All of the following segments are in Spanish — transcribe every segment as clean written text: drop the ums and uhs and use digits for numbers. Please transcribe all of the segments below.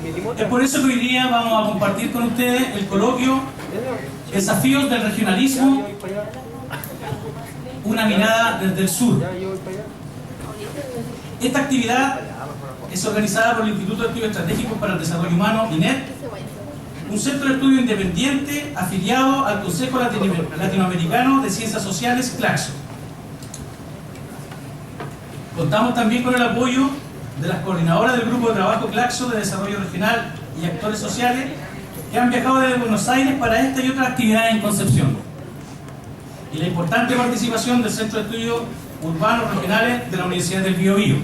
Es por eso que hoy día vamos a compartir con ustedes el coloquio Desafíos del Regionalismo, una mirada desde el sur. Esta actividad es organizada por el Instituto de Estudios Estratégicos para el Desarrollo Humano, INED, un centro de estudio independiente afiliado al Consejo Latinoamericano de Ciencias Sociales, CLACSO. Contamos también con el apoyo de las coordinadoras del Grupo de Trabajo CLACSO de Desarrollo Regional y actores sociales que han viajado desde Buenos Aires para esta y otras actividades en Concepción. Y la importante participación del Centro de Estudios Urbanos Regionales de la Universidad del Biobío.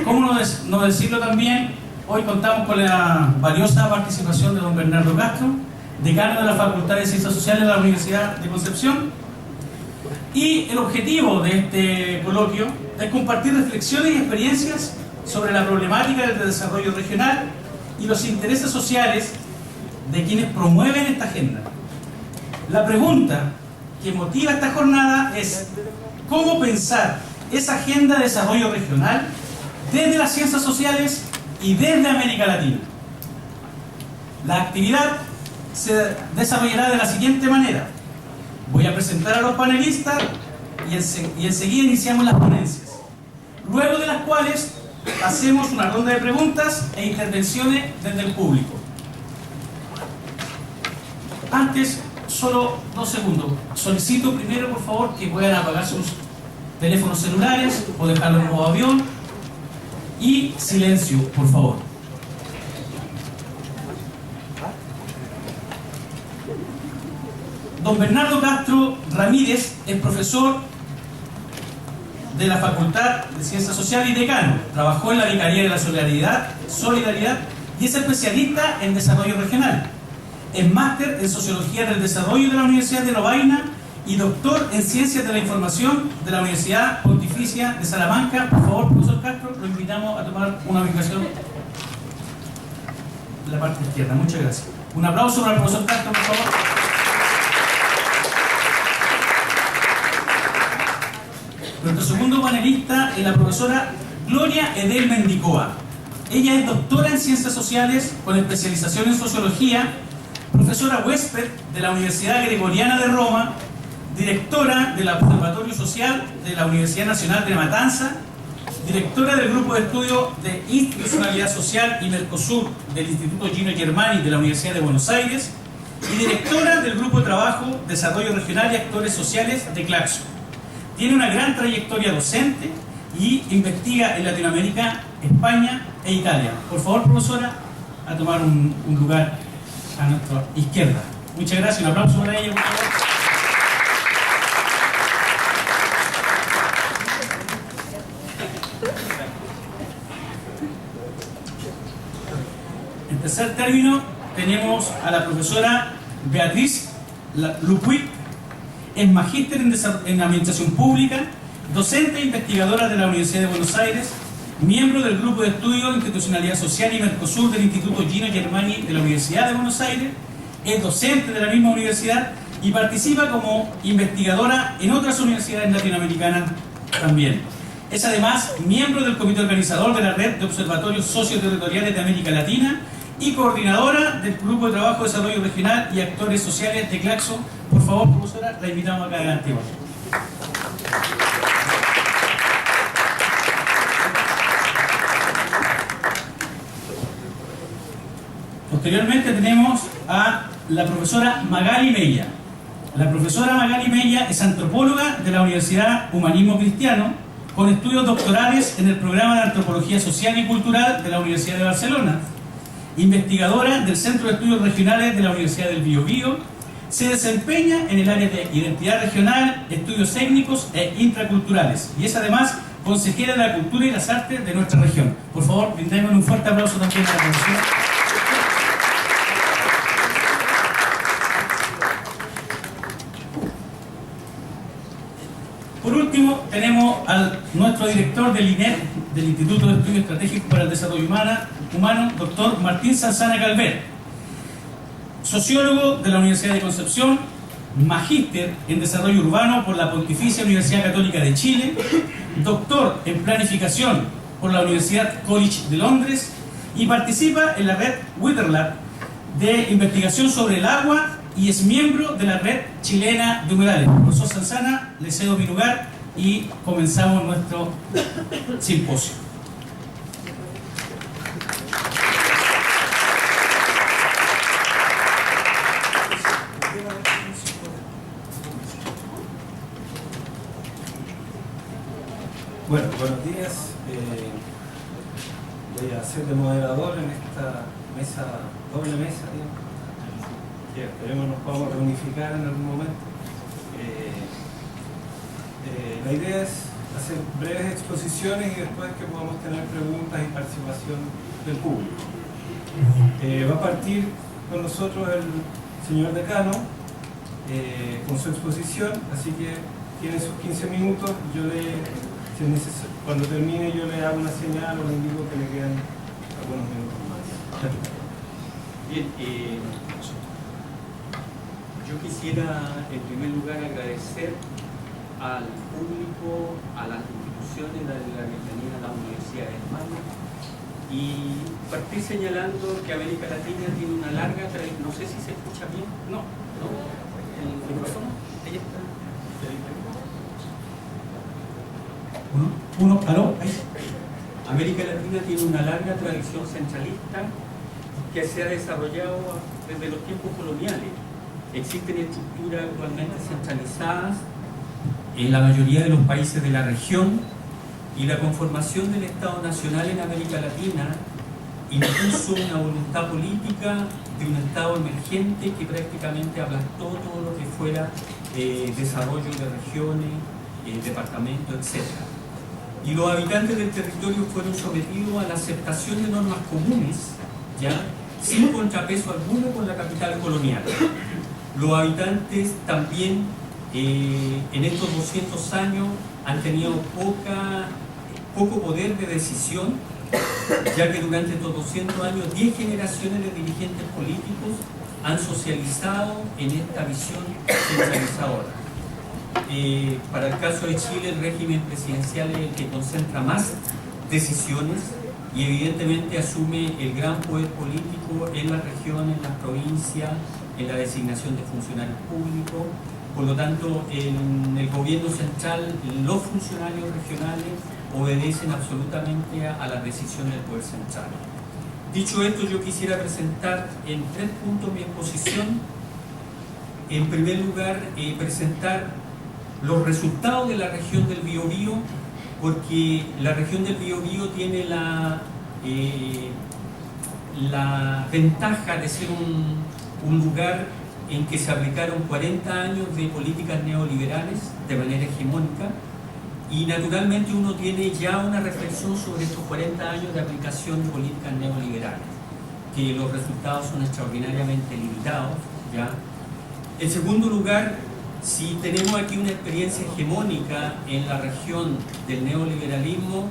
¿Cómo no decirlo también? Hoy contamos con la valiosa participación de don Bernardo Castro, decano de la Facultad de Ciencias Sociales de la Universidad de Concepción. Y el objetivo de este coloquio es compartir reflexiones y experiencias sobre la problemática del desarrollo regional y los intereses sociales de quienes promueven esta agenda. La pregunta que motiva esta jornada es: ¿cómo pensar esa agenda de desarrollo regional desde las ciencias sociales y desde América Latina? La actividad se desarrollará de la siguiente manera. Voy a presentar a los panelistas y enseguida iniciamos las ponencias, luego de las cuales hacemos una ronda de preguntas e intervenciones desde el público. Antes, solo 2 segundos. Solicito primero, por favor, que puedan apagar sus teléfonos celulares o dejarlo en modo avión. Y silencio, por favor. Don Bernardo Castro Ramírez es profesor de la Facultad de Ciencias Sociales y decano. Trabajó en la Vicaría de la Solidaridad y es especialista en desarrollo regional. Es máster en Sociología del Desarrollo de la Universidad de Lovaina y doctor en Ciencias de la Información de la Universidad Pontificia de Salamanca. Por favor, profesor Castro, lo invitamos a tomar una ubicación en la parte izquierda. Muchas gracias. Un aplauso para el profesor Castro, por favor. Nuestro segundo panelista es la profesora Gloria Edel Mendicoa. Ella es doctora en Ciencias Sociales con especialización en Sociología, profesora huésped de la Universidad Gregoriana de Roma, directora del Observatorio Social de la Universidad Nacional de La Matanza, directora del Grupo de Estudio de Institucionalidad Social y Mercosur del Instituto Gino Germani de la Universidad de Buenos Aires y directora del Grupo de Trabajo Desarrollo Regional y Actores Sociales de CLACSO. Tiene una gran trayectoria docente y investiga en Latinoamérica, España e Italia. Por favor, profesora, a tomar un lugar a nuestra izquierda. Muchas gracias. Un aplauso para ella, por favor. En tercer término, tenemos a la profesora Beatriz Lupuit. Es magíster en Administración Pública, docente e investigadora de la Universidad de Buenos Aires, miembro del Grupo de Estudio de Institucionalidad Social y Mercosur del Instituto Gino Germani de la Universidad de Buenos Aires, es docente de la misma universidad y participa como investigadora en otras universidades latinoamericanas también. Es además miembro del comité organizador de la Red de Observatorios Socioterritoriales de América Latina y coordinadora del Grupo de Trabajo de Desarrollo Regional y Actores Sociales de CLACSO. Por favor, profesora, la invitamos acá adelante. Posteriormente tenemos a la profesora Magali Mella. La profesora Magali Mella es antropóloga de la Universidad Humanismo Cristiano, con estudios doctorales en el programa de Antropología Social y Cultural de la Universidad de Barcelona, investigadora del Centro de Estudios Regionales de la Universidad del Biobío. Se desempeña en el área de identidad regional, estudios étnicos e intraculturales y es además consejera de la cultura y las artes de nuestra región. Por favor, brindemos un fuerte aplauso también a la profesora. Por último, tenemos a nuestro director del INED, del Instituto de Estudios Estratégicos para el Desarrollo Humano, doctor Martín Sanzana Calvet, sociólogo de la Universidad de Concepción, magíster en Desarrollo Urbano por la Pontificia Universidad Católica de Chile, doctor en Planificación por la Universidad College de Londres y participa en la red Witherlab de investigación sobre el agua y es miembro de la red chilena de humedales. Profesor Salzana, le cedo mi lugar y comenzamos nuestro simposio. Bueno, buenos días. Voy a ser de moderador en esta mesa, doble mesa, digamos, que esperemos nos podamos reunificar en algún momento. La idea es hacer breves exposiciones y después que podamos tener preguntas y participación del público. Va a partir con nosotros el señor decano con su exposición, así que tiene sus 15 minutos. Yo cuando termine yo le hago una señal o le indico que le quedan algunos minutos más. Bien, yo quisiera en primer lugar agradecer al público, a las instituciones, darle la bienvenida a la Universidad de España y partir señalando que América Latina tiene una larga tradición. No sé si se escucha bien. No, el micrófono, ahí está. ¿Aló? Ahí. América Latina tiene una larga tradición centralista que se ha desarrollado desde los tiempos coloniales. Existen estructuras actualmente centralizadas en la mayoría de los países de la región y la conformación del Estado Nacional en América Latina impuso una voluntad política de un Estado emergente que prácticamente aplastó todo lo que fuera desarrollo de regiones, departamentos, etc. Y los habitantes del territorio fueron sometidos a la aceptación de normas comunes, ya sin contrapeso alguno con la capital colonial. Los habitantes también en estos 200 años han tenido poco poder de decisión, ya que durante estos 200 años 10 generaciones de dirigentes políticos han socializado en esta visión centralizadora. Para el caso de Chile, el régimen presidencial es el que concentra más decisiones y evidentemente asume el gran poder político en las regiones, en las provincias, en la designación de funcionarios públicos. Por lo tanto, en el gobierno central, los funcionarios regionales obedecen absolutamente a las decisiones del poder central. Dicho esto, yo quisiera presentar en 3 puntos mi exposición. En primer lugar, presentar los resultados de la región del Biobío, porque la región del Biobío tiene la ventaja de ser un lugar en que se aplicaron 40 años de políticas neoliberales de manera hegemónica y naturalmente uno tiene ya una reflexión sobre estos 40 años de aplicación de políticas neoliberales, que los resultados son extraordinariamente limitados, ¿ya? En segundo lugar, si tenemos aquí una experiencia hegemónica en la región del neoliberalismo,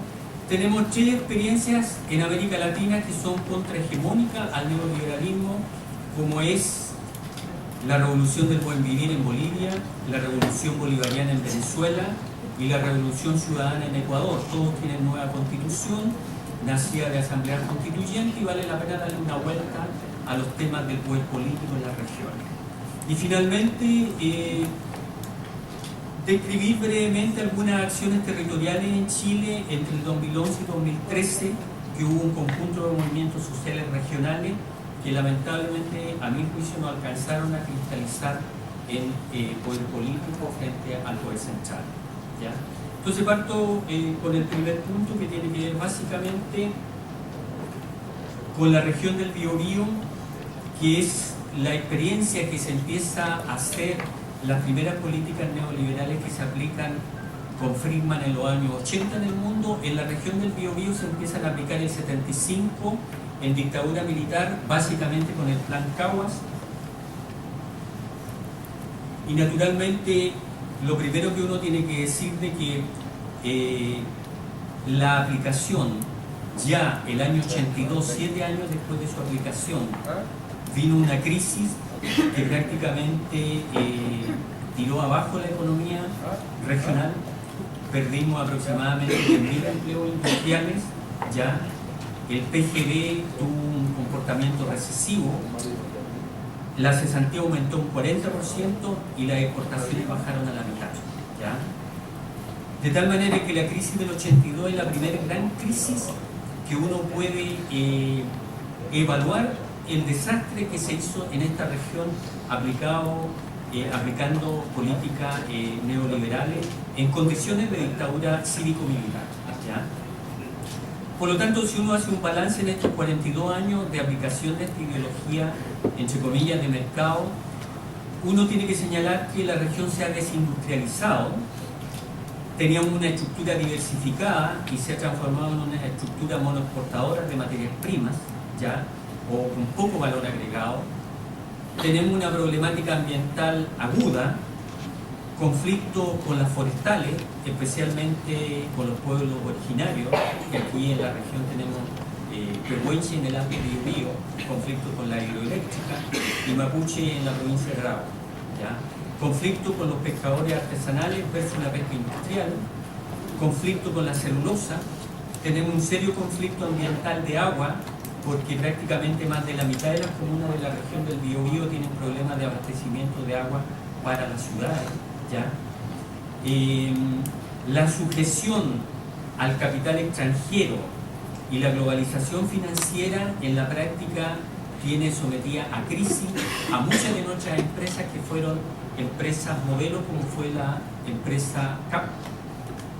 tenemos 3 experiencias en América Latina que son contrahegemónicas al neoliberalismo, como es la revolución del buen vivir en Bolivia, la revolución bolivariana en Venezuela y la revolución ciudadana en Ecuador. Todos tienen nueva constitución, nacida de asambleas constituyentes y vale la pena darle una vuelta a los temas del poder político en las regiones. Y finalmente, describir brevemente algunas acciones territoriales en Chile entre el 2011 y 2013, que hubo un conjunto de movimientos sociales regionales que lamentablemente, a mi juicio, no alcanzaron a cristalizar en poder político frente al poder central, ¿ya? Entonces parto con el primer punto, que tiene que ver básicamente con la región del Biobío, que es la experiencia que se empieza a hacer, las primeras políticas neoliberales que se aplican con Friedman en los años 80 en el mundo. En la región del Biobío se empiezan a aplicar el 75 en dictadura militar, básicamente con el plan Caguas. Y naturalmente lo primero que uno tiene que decir de que la aplicación ya el año 82, 7 años después de su aplicación, vino una crisis que prácticamente tiró abajo la economía regional. Perdimos aproximadamente 10.000 empleos industriales ya, el PGB tuvo un comportamiento recesivo, la cesantía aumentó un 40% y las exportaciones bajaron a la mitad, ¿ya? De tal manera que la crisis del 82 es la primera gran crisis que uno puede evaluar el desastre que se hizo en esta región aplicando políticas neoliberales en condiciones de dictadura cívico-militar, ¿ya? Por lo tanto, si uno hace un balance en estos 42 años de aplicación de esta ideología, entre comillas, de mercado, uno tiene que señalar que la región se ha desindustrializado, teníamos una estructura diversificada y se ha transformado en una estructura monoexportadora de materias primas, ¿ya? O con poco valor agregado. Tenemos una problemática ambiental aguda, conflicto con las forestales, especialmente con los pueblos originarios, que aquí en la región tenemos Pehuenche en el ámbito de Biobío, conflicto con la hidroeléctrica, y Mapuche en la provincia de Arauco, ¿ya? Conflicto con los pescadores artesanales versus la pesca industrial, conflicto con la celulosa, tenemos un serio conflicto ambiental de agua, porque prácticamente más de la mitad de las comunas de la región del Biobío tienen problemas de abastecimiento de agua para las ciudades, ¿ya? La sujeción al capital extranjero y la globalización financiera en la práctica tiene sometida a crisis a muchas de nuestras empresas que fueron empresas modelo, como fue la empresa CAP,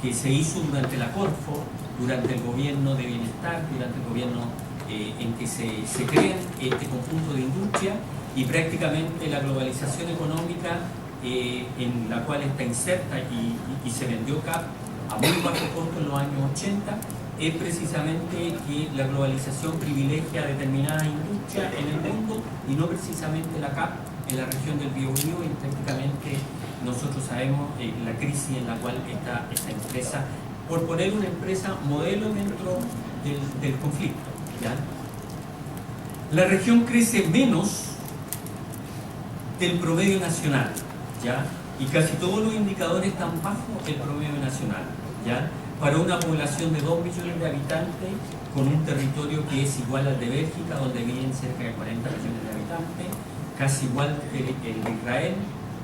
que se hizo durante la Corfo, durante el gobierno de bienestar, durante el gobierno en que se crea este conjunto de industria, y prácticamente la globalización económica en la cual está inserta y se vendió CAP a muy bajo costo en los años 80, es precisamente que la globalización privilegia determinadas industrias en el mundo y no precisamente la CAP en la región del Biobío, y prácticamente nosotros sabemos la crisis en la cual está esta empresa, por poner una empresa modelo dentro del conflicto, ¿ya? La región crece menos del promedio nacional, ¿ya? Y casi todos los indicadores están bajo el promedio nacional, ¿ya? Para una población de 2 millones de habitantes, con un territorio que es igual al de Bélgica, donde viven cerca de 40 millones de habitantes, casi igual que el de Israel,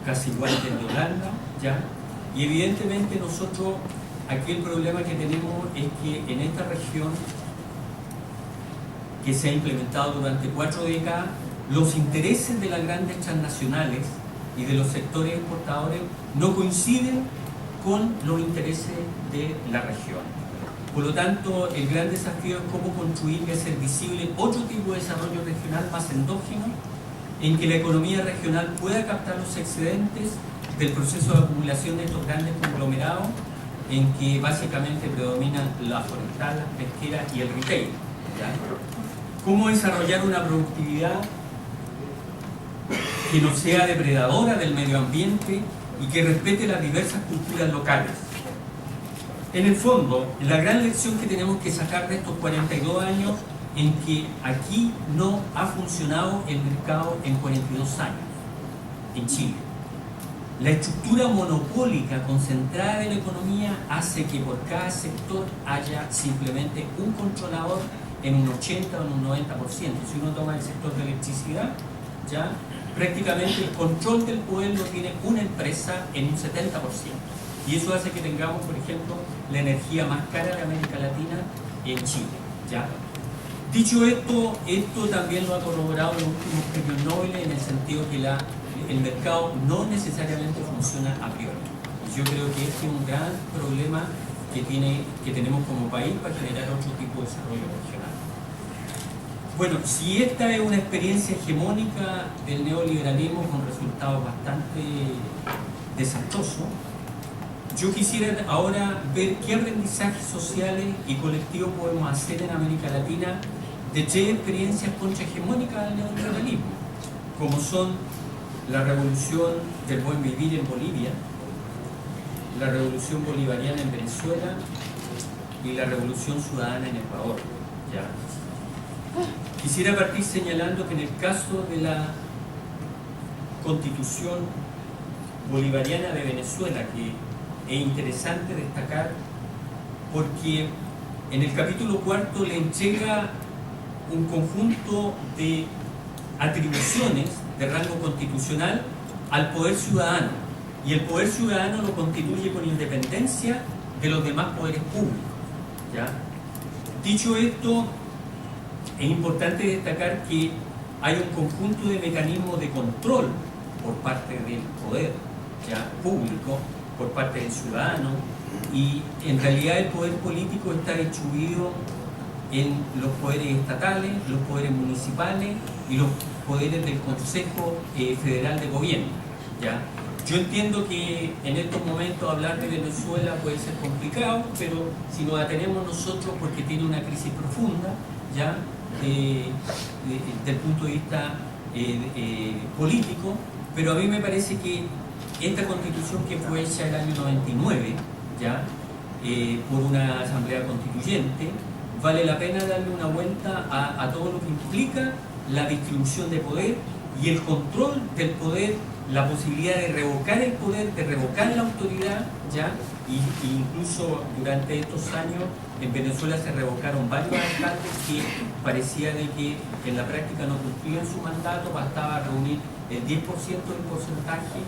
casi igual que el de Holanda, ¿ya? Y evidentemente nosotros, aquí el problema que tenemos es que en esta región, que se ha implementado durante 4 décadas, los intereses de las grandes transnacionales y de los sectores exportadores no coinciden con los intereses de la región. Por lo tanto, el gran desafío es cómo construir y hacer visible otro tipo de desarrollo regional más endógeno, en que la economía regional pueda captar los excedentes del proceso de acumulación de estos grandes conglomerados, en que básicamente predominan la forestal, la pesquera y el retail, ¿ya? Cómo desarrollar una productividad que no sea depredadora del medio ambiente y que respete las diversas culturas locales. En el fondo, la gran lección que tenemos que sacar de estos 42 años en que aquí no ha funcionado el mercado en 42 años, en Chile. La estructura monopólica concentrada de la economía hace que por cada sector haya simplemente un controlador en un 80 o en un 90%. Si uno toma el sector de electricidad, ya prácticamente el control del poder lo tiene una empresa en un 70%. Y eso hace que tengamos, por ejemplo, la energía más cara de América Latina en Chile, ¿ya? Dicho esto, esto también lo ha corroborado los últimos premios Nobel, en el sentido que el mercado no necesariamente funciona a priori. Y yo creo que este es un gran problema que tenemos como país para generar otro tipo de desarrollo regional. Bueno, si esta es una experiencia hegemónica del neoliberalismo con resultados bastante desastrosos, yo quisiera ahora ver qué aprendizajes sociales y colectivos podemos hacer en América Latina de 3 experiencias contrahegemónicas del neoliberalismo, como son la revolución del buen vivir en Bolivia, la revolución bolivariana en Venezuela y la revolución ciudadana en Ecuador, ¿ya? Quisiera partir señalando que en el caso de la constitución bolivariana de Venezuela, que es interesante destacar porque en el capítulo 4 le entrega un conjunto de atribuciones de rango constitucional al poder ciudadano, y el poder ciudadano lo constituye con independencia de los demás poderes públicos, ¿ya? Dicho esto, es importante destacar que hay un conjunto de mecanismos de control por parte del poder, ¿ya?, público, por parte del ciudadano, y en realidad el poder político está distribuido en los poderes estatales, los poderes municipales y los poderes del Consejo Federal de Gobierno, ¿ya? Yo entiendo que en estos momentos hablar de Venezuela puede ser complicado, pero si nos atenemos nosotros, porque tiene una crisis profunda, ¿ya?, desde el punto de vista político, pero a mí me parece que esta constitución, que fue hecha en el año 99, ¿ya?, por una asamblea constituyente, vale la pena darle una vuelta a todo lo que implica la distribución de poder y el control del poder, la posibilidad de revocar el poder, de revocar la autoridad, ¿ya? Y incluso durante estos años en Venezuela se revocaron varios alcaldes que parecía de que en la práctica no cumplían su mandato, bastaba reunir el 10% del porcentaje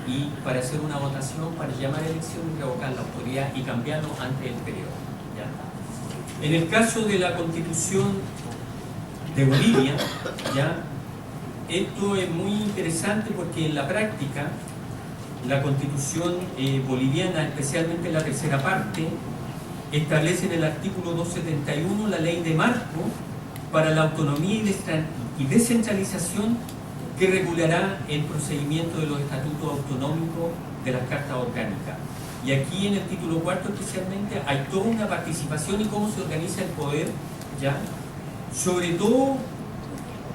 y para hacer una votación, para llamar a elección y revocar la autoridad y cambiarlo antes del periodo, ¿ya? En el caso de la Constitución de Bolivia, ¿ya?, esto es muy interesante porque en la práctica la Constitución boliviana, especialmente la tercera parte, establece en el artículo 271 la ley de marco para la autonomía y descentralización, que regulará el procedimiento de los estatutos autonómicos de las cartas orgánicas. Y aquí en el título cuarto especialmente hay toda una participación y cómo se organiza el poder, ¿ya?, sobre todo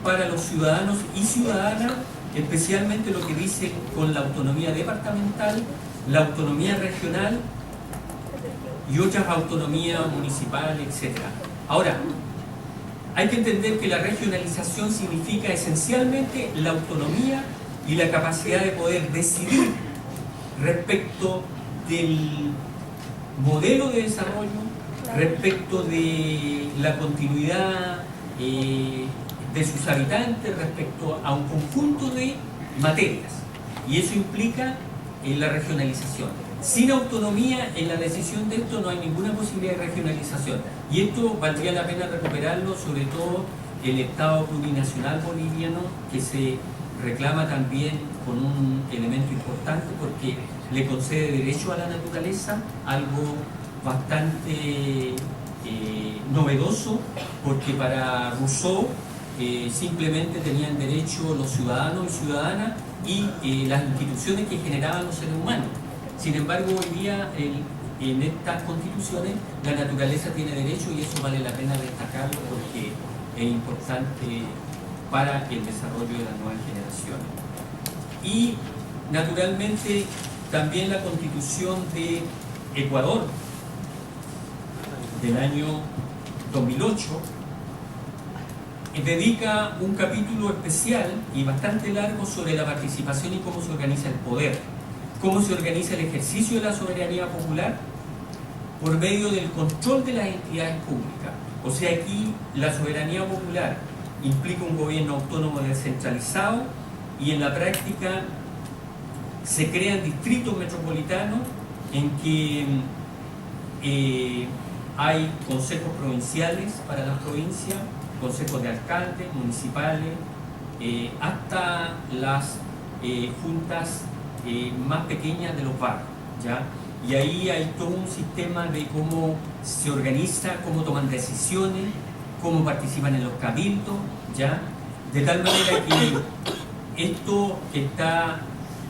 para los ciudadanos y ciudadanas, especialmente lo que dice con la autonomía departamental, la autonomía regional y otras autonomías municipales, etc. Ahora, hay que entender que la regionalización significa esencialmente la autonomía y la capacidad de poder decidir respecto del modelo de desarrollo, respecto de la continuidad de sus habitantes, respecto a un conjunto de materias, y eso implica la regionalización. Sin autonomía en la decisión de esto no hay ninguna posibilidad de regionalización, y esto valdría la pena recuperarlo, sobre todo el Estado plurinacional boliviano, que se reclama también con un elemento importante porque le concede derecho a la naturaleza, algo bastante novedoso, porque para Rousseau simplemente tenían derecho los ciudadanos y ciudadanas y las instituciones que generaban los seres humanos. Sin embargo, hoy día en estas constituciones la naturaleza tiene derecho, y eso vale la pena destacarlo porque es importante para el desarrollo de las nuevas generaciones. Y naturalmente también la Constitución de Ecuador del año 2008 dedica un capítulo especial y bastante largo sobre la participación y cómo se organiza el poder, cómo se organiza el ejercicio de la soberanía popular por medio del control de las entidades públicas. O sea, aquí la soberanía popular implica un gobierno autónomo descentralizado, y en la práctica se crean distritos metropolitanos en que hay consejos provinciales para las provincias, consejos de alcaldes, municipales, hasta las juntas más pequeñas de los barrios, ¿ya? Y ahí hay todo un sistema de cómo se organiza, cómo toman decisiones, cómo participan en los cabildos, ¿ya? De tal manera que esto que está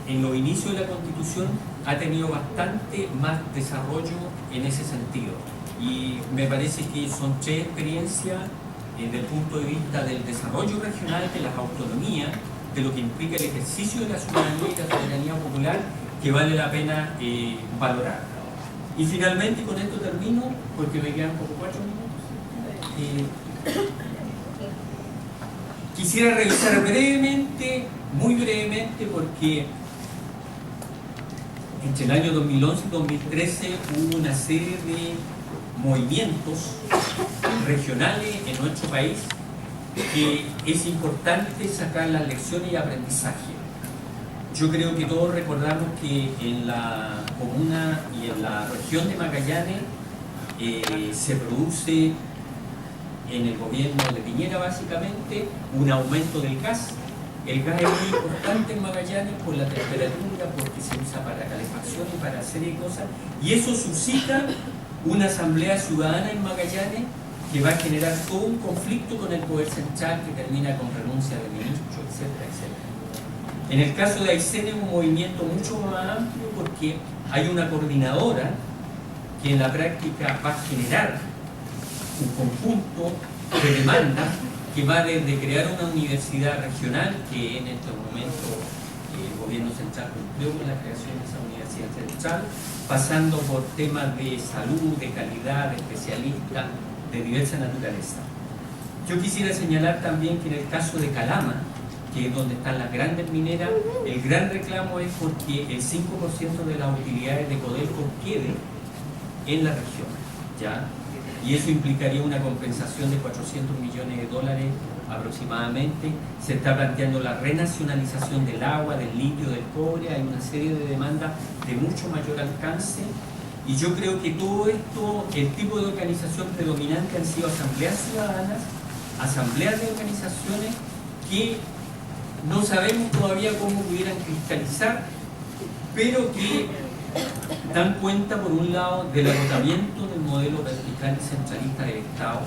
en los inicios de la Constitución ha tenido bastante más desarrollo en ese sentido. Y me parece que son tres experiencias desde el punto de vista del desarrollo regional, de las autonomías, de lo que implica el ejercicio de la ciudadanía y la soberanía popular, que vale la pena valorar. Y finalmente, con esto termino, porque me quedan como 4 minutos. Quisiera revisar brevemente, muy brevemente, porque entre el año 2011 y 2013 hubo una serie de movimientos regionales en nuestro país que es importante sacar las lecciones y aprendizaje. Yo creo que todos recordamos que en la comuna y en la región de Magallanes se produce en el gobierno de Piñera básicamente un aumento del gas. El gas es muy importante en Magallanes por la temperatura, porque se usa para calefacción y para hacer cosas, y eso suscita una asamblea ciudadana en Magallanes que va a generar todo un conflicto con el poder central que termina con renuncia de ministros, etcétera, etcétera. En el caso de Aysén es un movimiento mucho más amplio porque hay una coordinadora que en la práctica va a generar un conjunto de demandas que va desde crear una universidad regional, que en este momento el gobierno central cumplió con la creación de esa universidad central, pasando por temas de salud, de calidad, de especialistas, de diversa naturaleza. Yo quisiera señalar también que en el caso de Calama, que es donde están las grandes mineras, el gran reclamo es porque el 5% de las utilidades de Codelco quede en la región, ¿ya? Y eso implicaría una compensación de 400 millones de dólares aproximadamente. Se está planteando la renacionalización del agua, del litio, del cobre. Hay una serie de demandas de mucho mayor alcance, y yo creo que todo esto, el tipo de organización predominante han sido asambleas ciudadanas, asambleas de organizaciones que no sabemos todavía cómo pudieran cristalizar, pero que dan cuenta, por un lado, del agotamiento del modelo vertical y centralista del Estado,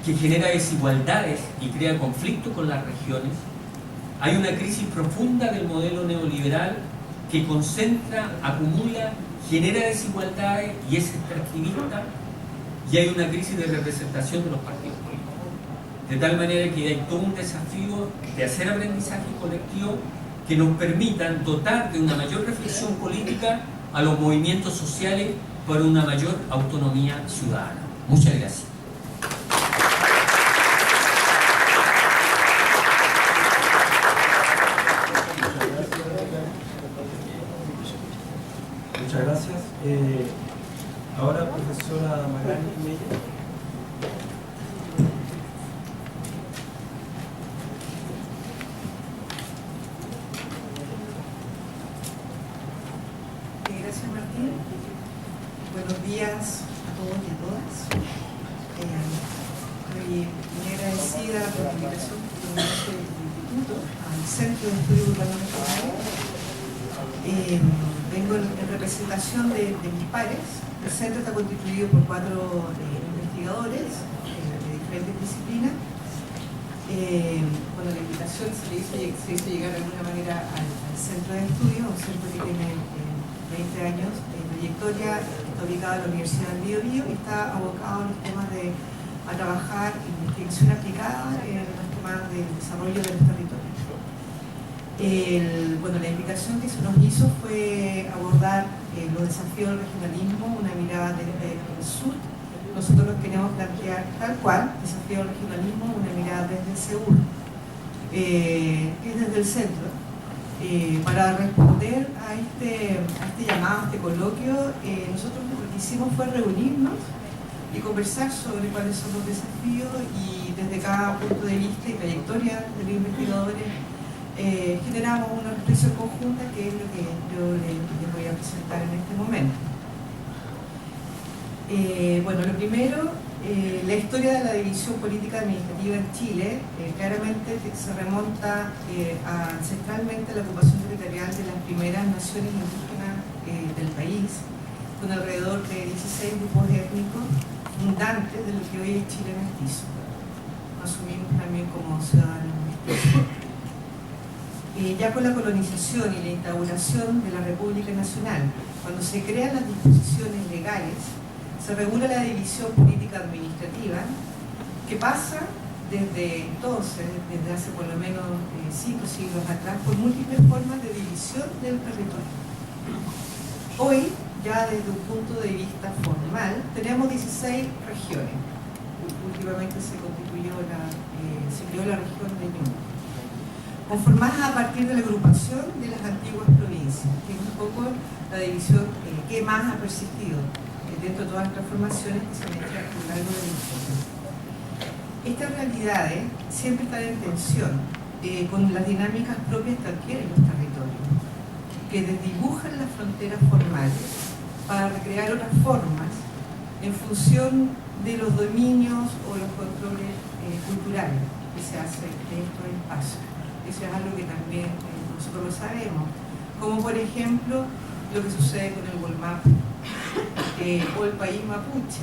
que genera desigualdades y crea conflicto con las regiones. Hay una crisis profunda del modelo neoliberal que concentra, acumula, genera desigualdades y es extractivista, y hay una crisis de representación de los partidos políticos. De tal manera que hay todo un desafío de hacer aprendizaje colectivo que nos permitan dotar de una mayor reflexión política a los movimientos sociales para una mayor autonomía ciudadana. Muchas gracias. Muchas gracias. Ahora, profesora Magali Meyer. Gracias, Martín. Buenos días a todos y a todas. Estoy muy agradecida por la invitación que me hace el Instituto al Centro de Estudios Urbanos Regionales. Vengo en representación de mis pares. El centro está constituido por 4 investigadores de diferentes disciplinas. Bueno, la invitación se hizo llegar de alguna manera al centro de estudios, un centro que tiene 20 años de trayectoria, está ubicado en la Universidad del Biobío y está abocado a los temas a trabajar investigación aplicada en los temas del desarrollo de los territorios. Bueno, la invitación que se nos hizo fue abordar los desafíos del regionalismo, una mirada del sur. Nosotros los queremos plantear tal cual, desafío del regionalismo, una mirada desde el SEUR, que es desde el centro. Para responder a este llamado, a este coloquio, nosotros lo que hicimos fue reunirnos y conversar sobre cuáles son los desafíos, y desde cada punto de vista y trayectoria de los investigadores generamos una reflexión conjunta, que es lo que yo les voy a presentar en este momento. Bueno, lo primero, la historia de la división política administrativa en Chile claramente se remonta ancestralmente a la ocupación territorial de las primeras naciones indígenas del país, con alrededor de 16 grupos étnicos fundantes de lo que hoy es Chile mestizo. Nos asumimos también como ciudadanos mestizos. Ya con la colonización y la instauración de la República Nacional, cuando se crean las disposiciones legales, se regula la división política administrativa, que pasa desde entonces, desde hace por lo menos 5 siglos atrás, por múltiples formas de división del territorio. Hoy, ya desde un punto de vista formal, tenemos 16 regiones. Últimamente se creó la región de Ñuble, conformadas a partir de la agrupación de las antiguas provincias, que es un poco la división que más ha persistido dentro de todas las transformaciones que se han hecho a lo largo de la historia. Estas realidades siempre están en tensión con las dinámicas propias que adquieren los territorios, que desdibujan las fronteras formales para recrear otras formas en función de los dominios o los controles culturales que se hacen de estos espacios. Eso es algo que también nosotros lo sabemos, como por ejemplo lo que sucede con el Volmap o el país mapuche,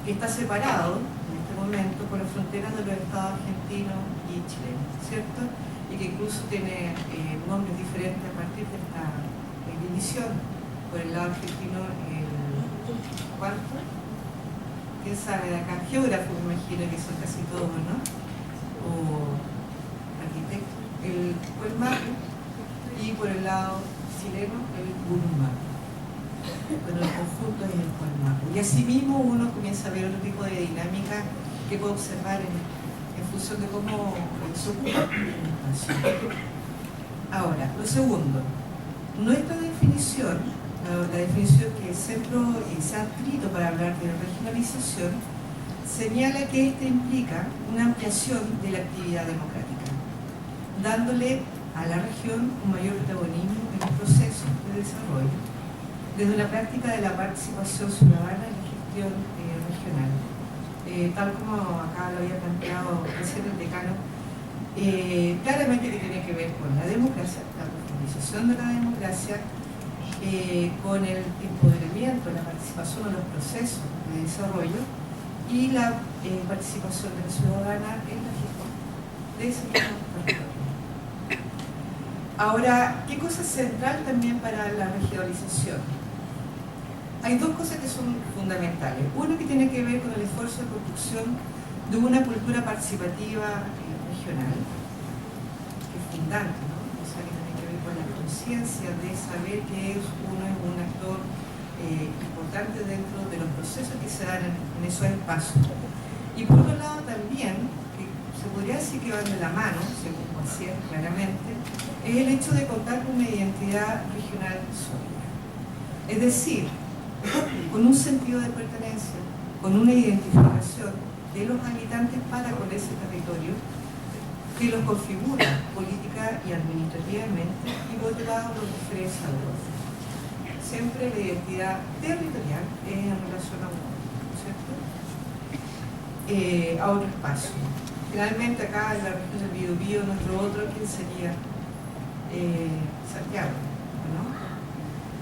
que está separado en este momento por las fronteras de los estados argentinos y chileno, ¿cierto? Y que incluso tiene nombres diferentes a partir de esta división. Por el lado argentino, el cuarto, ¿quién sabe de acá? Geógrafos, me imagino que son casi todos, ¿no? O arquitectos, el Volmap, y por el lado chileno, el Gurumap. Bueno, el conjunto es el Volmap. Y asimismo uno comienza a ver otro tipo de dinámica que puede observar en función de cómo se ocupa el espacio. Ahora, lo segundo, nuestra definición, la definición que el centro se ha adscrito para hablar de regionalización, señala que esta implica una ampliación de la actividad democrática, dándole a la región un mayor protagonismo en los procesos de desarrollo, desde la práctica de la participación ciudadana en la gestión regional. Tal como acá lo había planteado recién el decano, claramente que tiene que ver con la democracia, la profundización de la democracia, con el empoderamiento, la participación en los procesos de desarrollo y la participación de la ciudadana en la gestión de ese mismo territorio. Ahora, ¿qué cosa es central también para la regionalización? Hay dos cosas que son fundamentales. Uno que tiene que ver con el esfuerzo de construcción de una cultura participativa regional, que es fundante, ¿no? O sea, que tiene que ver con la conciencia de saber que uno es un actor importante dentro de los procesos que se dan en esos espacios. Y por otro lado también, que se podría decir que van de la mano, según Boissier claramente, es el hecho de contar con una identidad regional sólida. Es decir, con un sentido de pertenencia, con una identificación de los habitantes para con ese territorio, que los configura política y administrativamente, y por otro lado los diferencia a otros. Siempre la identidad territorial es en relación a uno, ¿cierto? A otro espacio. Finalmente acá en la región del Biobío, nuestro otro, ¿quién sería? Santiago, ¿no?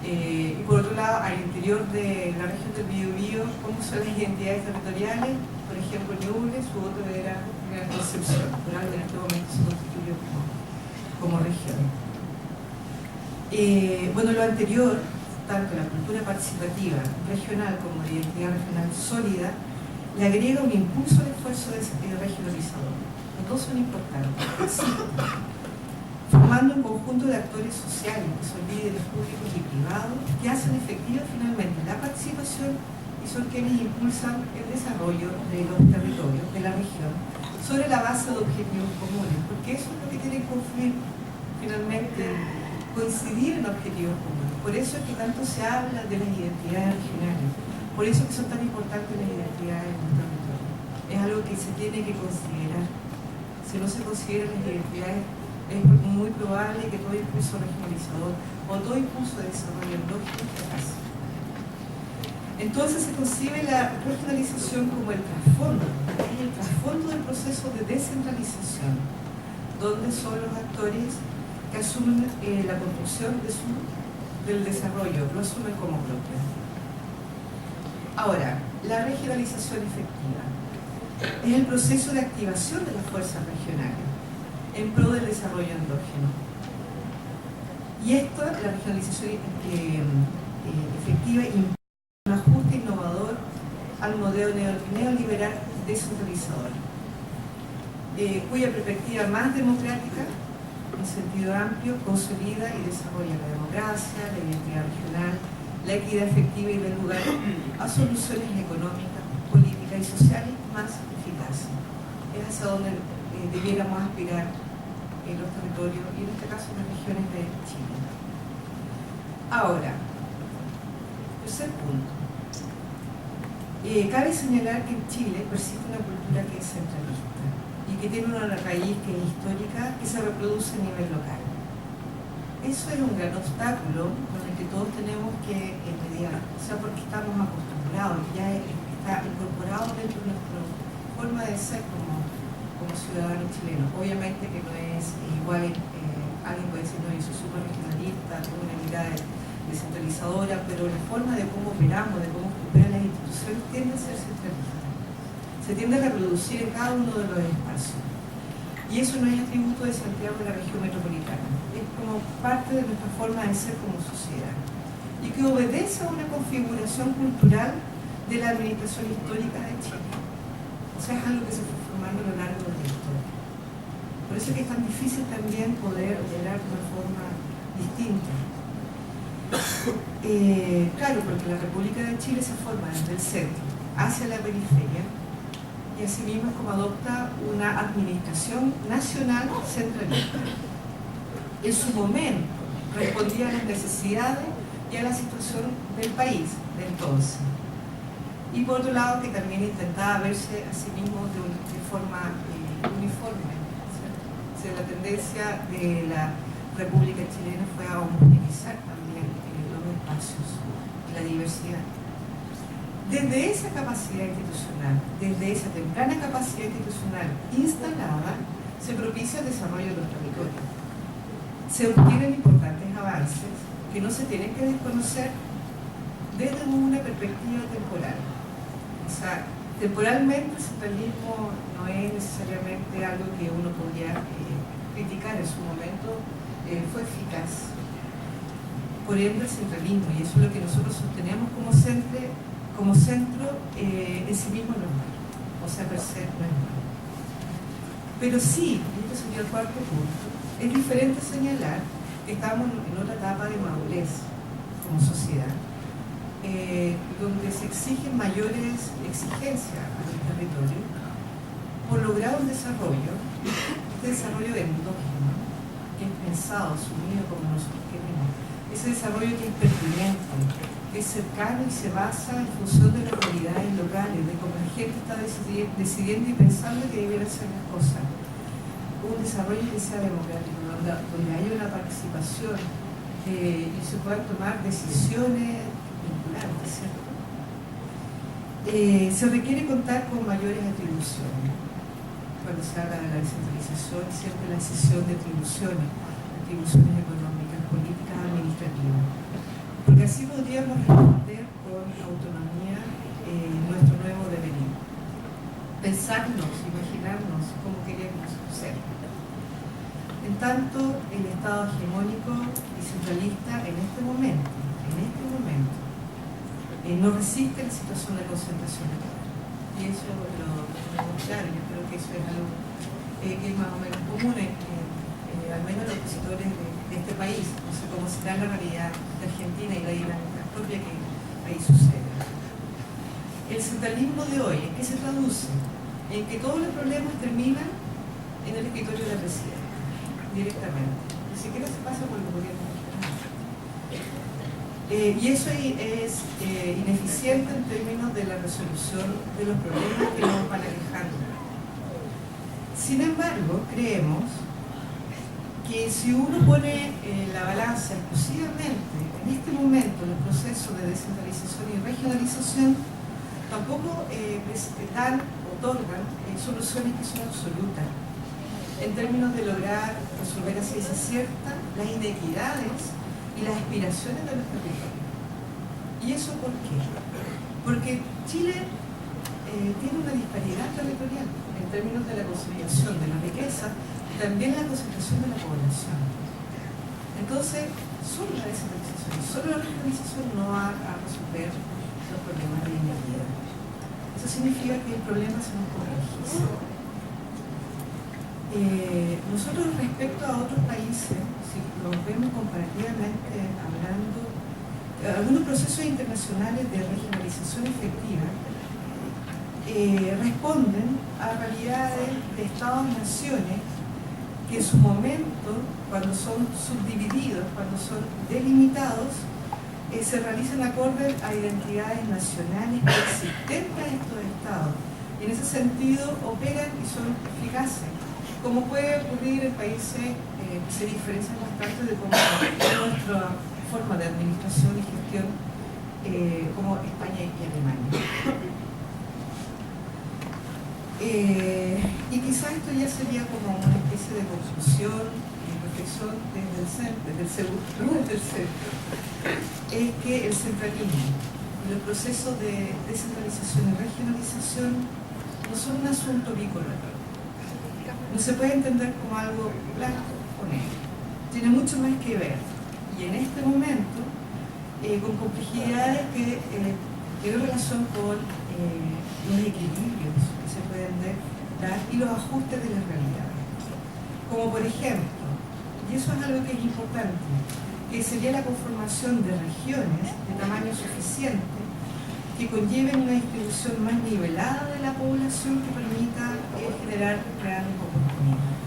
Y por otro lado, al interior de la región del Biobío, ¿cómo son las identidades territoriales? Por ejemplo, Ñuble, su otro era Gran Concepción, por algo en este momento se constituyó como región. Bueno, lo anterior, tanto la cultura participativa regional como la identidad regional sólida, le agrega un impulso al esfuerzo regionalizador. Los dos son importantes, existen, formando un conjunto de actores sociales, que son líderes públicos y privados, que hacen efectiva finalmente la participación y son quienes impulsan el desarrollo de los territorios, de la región, sobre la base de objetivos comunes, porque eso es lo que tiene que confluir finalmente, coincidir en objetivos comunes. Por eso es que tanto se habla de las identidades regionales, por eso es que son tan importantes las identidades en los territorios. Es algo que se tiene que considerar. Si no se consideran las identidades, es muy probable que todo impulso regionalizador o todo impulso de desarrollo endógeno fracase. Entonces se concibe la regionalización como el trasfondo del proceso de descentralización, donde son los actores que asumen la construcción del desarrollo, lo asumen como propio. Ahora, la regionalización efectiva es el proceso de activación de las fuerzas regionales en pro del desarrollo endógeno. Y esto, la regionalización efectiva, implica un ajuste innovador al modelo neoliberal descentralizador, cuya perspectiva más democrática, en sentido amplio, consolida y desarrolla la democracia, la identidad regional, la equidad efectiva y da lugar a soluciones económicas, políticas y sociales más eficaces. Es hacia donde debiéramos aspirar en los territorios y en este caso en las regiones de Chile. Ahora, tercer punto. Cabe señalar que en Chile persiste una cultura que es centralista y que tiene una raíz que es histórica, que se reproduce a nivel local. Eso es un gran obstáculo con el que todos tenemos que mediar, o sea, porque estamos acostumbrados, ya está incorporado dentro de nuestra forma de ser como ciudadanos chilenos. Obviamente que no es igual, alguien puede decir, no, yo soy súper regionalista, tengo una mirada descentralizadora, pero la forma de cómo operamos, de cómo operan las instituciones tiende a ser centralista. Se tiende a reproducir en cada uno de los espacios. Y eso no es atributo de Santiago de la región metropolitana. Es como parte de nuestra forma de ser como sociedad. Y que obedece a una configuración cultural de la administración histórica de Chile. O sea, es algo que se fue formando a lo largo de la historia. Por eso es que es tan difícil también poder operar de una forma distinta. Claro, porque la República de Chile se forma desde el centro hacia la periferia y asimismo es como adopta una administración nacional centralista. En su momento respondía a las necesidades y a la situación del país de entonces. Y por otro lado que también intentaba verse a sí mismo de forma uniforme. O sea, la tendencia de la República Chilena fue a homogeneizar también los espacios y la diversidad. Desde esa capacidad institucional, desde esa temprana capacidad institucional instalada, se propicia el desarrollo de los territorios. Se obtienen importantes avances que no se tienen que desconocer desde una perspectiva temporal. O sea, temporalmente el centralismo no es necesariamente algo que uno podría criticar en su momento, fue eficaz. Por ende el centralismo, y eso es lo que nosotros sostenemos como centro en sí mismo no es malo, o sea, per se no es malo. Pero sí, y este sería el cuarto punto, es diferente señalar que estamos en otra etapa de madurez como sociedad, donde se exigen mayores exigencias a los territorios por lograr un desarrollo, este desarrollo endógeno, que es pensado, asumido como nosotros queremos, ese desarrollo que es pertinente, que es cercano y se basa en función de las realidades locales, de cómo la gente está decidiendo y pensando que debieran ser las cosas. Un desarrollo que sea democrático, donde haya una participación y se puedan tomar decisiones vinculantes, ¿cierto? Se requiere contar con mayores atribuciones. Cuando se habla de la descentralización, siempre la cesión de atribuciones económicas, políticas, administrativas. Porque así podríamos responder con autonomía nuestro nuevo devenir. Pensarnos, imaginarnos cómo queremos ser. En tanto, el Estado hegemónico y centralista en este momento, no resiste la situación de concentración de poder. Y eso lo tenemos claro, yo creo que eso es algo que es más o menos común al menos los opositores de este país. No sé cómo será la realidad de Argentina y la dinámica propia que ahí sucede. El centralismo de hoy, ¿en qué se traduce? En que todos los problemas terminan en el escritorio de la presidenta, directamente. Ni siquiera se pasa por el gobierno nacional. Y eso es ineficiente en términos de la resolución de los problemas que nos van alejando. Sin embargo, creemos que si uno pone la balanza exclusivamente en este momento los procesos de descentralización y regionalización, tampoco otorgan soluciones que son absolutas en términos de lograr resolver a ciencia cierta las inequidades y las aspiraciones de los territorios. ¿Y eso por qué? Porque Chile tiene una disparidad territorial en términos de la concentración de la riqueza y también la concentración de la población. Entonces, solo la descentralización, solo la regionalización no va a resolver los problemas de inequidad. Eso significa que el problema se nos complejiza. Nosotros respecto a otros países, si los vemos comparativamente hablando, algunos procesos internacionales de regionalización efectiva responden a realidades de estados-naciones que en su momento, cuando son subdivididos, cuando son delimitados, se realizan acorde a identidades nacionales existentes en estos estados. Y en ese sentido operan y son eficaces, como puede ocurrir en países que se diferencian bastante de cómo nuestra forma de administración y gestión, como España y Alemania. Y quizás esto ya sería como una especie de conclusión y reflexión desde el centro, es que el centralismo y los procesos de descentralización y regionalización no son un asunto bicolor. No se puede entender como algo blanco o negro. Tiene mucho más que ver. Y en este momento, con complejidades que tienen relación con los equilibrios que se pueden dar y los ajustes de las realidades. Como por ejemplo, y eso es algo que es importante, que sería la conformación de regiones de tamaño suficiente que conlleven una distribución más nivelada de la población que permita generar reales oportunidades.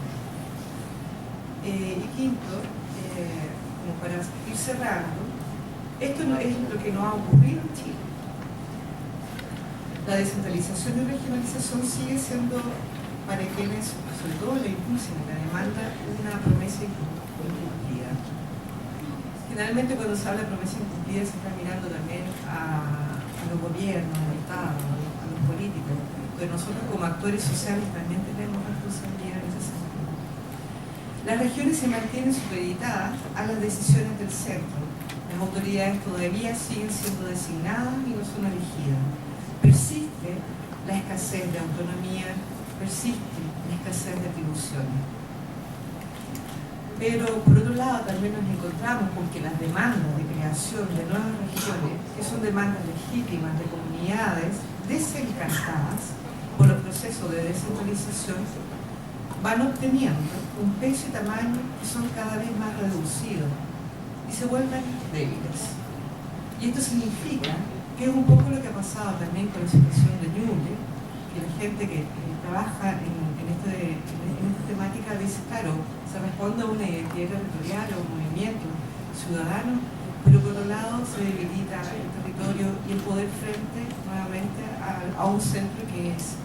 Y quinto, como para ir cerrando, esto no es lo que no ha ocurrido en Chile. La descentralización y regionalización sigue siendo para quienes, sobre todo la impulsan y la demanda, una promesa incumplida. Generalmente cuando se habla de promesa incumplida se está mirando también a los gobiernos, al Estado, a los políticos, pero nosotros como actores sociales también tenemos responsabilidad en ese sentido. Las regiones se mantienen supeditadas a las decisiones del centro. Las autoridades todavía siguen siendo designadas y no son elegidas. Persiste la escasez de autonomía, persiste la escasez de atribuciones. Pero por otro lado también nos encontramos con que las demandas de creación de nuevas regiones, que son demandas legítimas de comunidades desencantadas por los procesos de descentralización, van obteniendo un peso y tamaño que son cada vez más reducidos y se vuelven débiles. Y esto significa que es un poco lo que ha pasado también con la situación de Ñuble, que la gente que trabaja en esta temática dice, claro, se responde a una identidad territorial, a un movimiento ciudadano, pero por otro lado se debilita el territorio y el poder frente nuevamente a un centro que es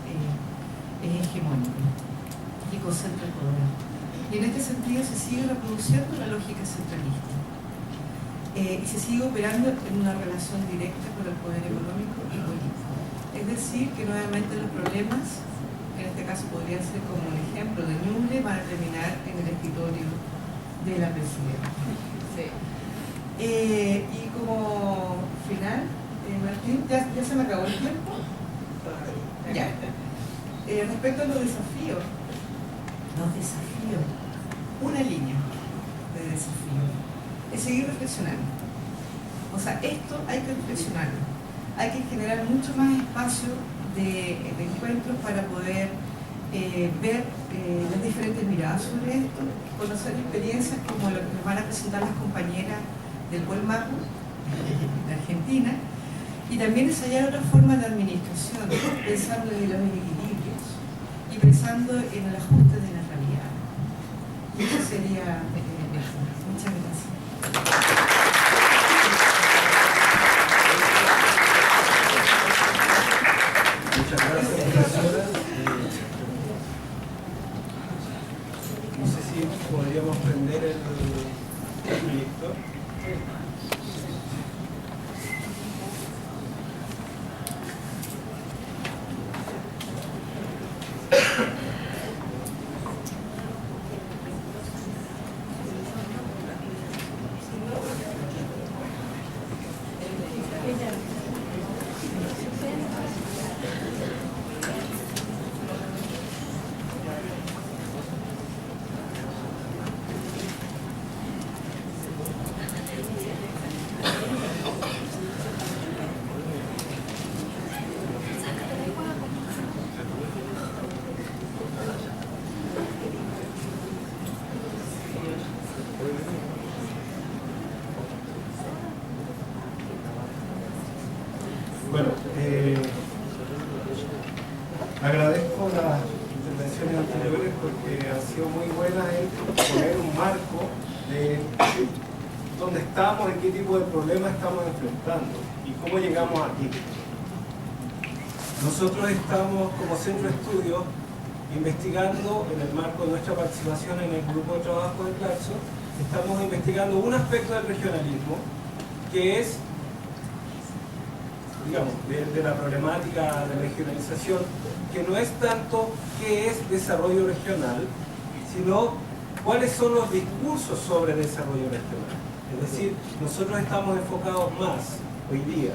hegemónico y concentra el poder. Y en este sentido se sigue reproduciendo la lógica centralista y se sigue operando en una relación directa con el poder económico y político. Es decir, que nuevamente los problemas, en este caso podría ser como un ejemplo de Ñuble, van a terminar en el escritorio de la presidenta. Sí. Y como final, Martín, ¿ya se me acabó el tiempo? Ya. Respecto a los desafíos, una línea de desafío es seguir reflexionando. O sea, esto hay que reflexionarlo. Hay que generar mucho más espacio de encuentros para poder ver las diferentes miradas sobre esto, conocer experiencias como lo que nos van a presentar las compañeras del Puelmaco, de Argentina, y también ensayar otras formas de administración, pensando en los equilibrios y pensando en el ajuste de la realidad. Y eso sería eso. Muchas gracias. Muchas gracias, profesora. No sé si podríamos prender el proyector. Bueno, agradezco las intervenciones anteriores porque han sido muy buenas en poner un marco de dónde estamos y qué tipo de problemas estamos enfrentando y cómo llegamos aquí. Nosotros estamos como centro de estudio investigando, en el marco de nuestra participación en el grupo de trabajo de Claxo, estamos investigando un aspecto del regionalismo que es, digamos, de la problemática de regionalización, que no es tanto qué es desarrollo regional, sino cuáles son los discursos sobre desarrollo regional. Es decir, nosotros estamos enfocados más hoy día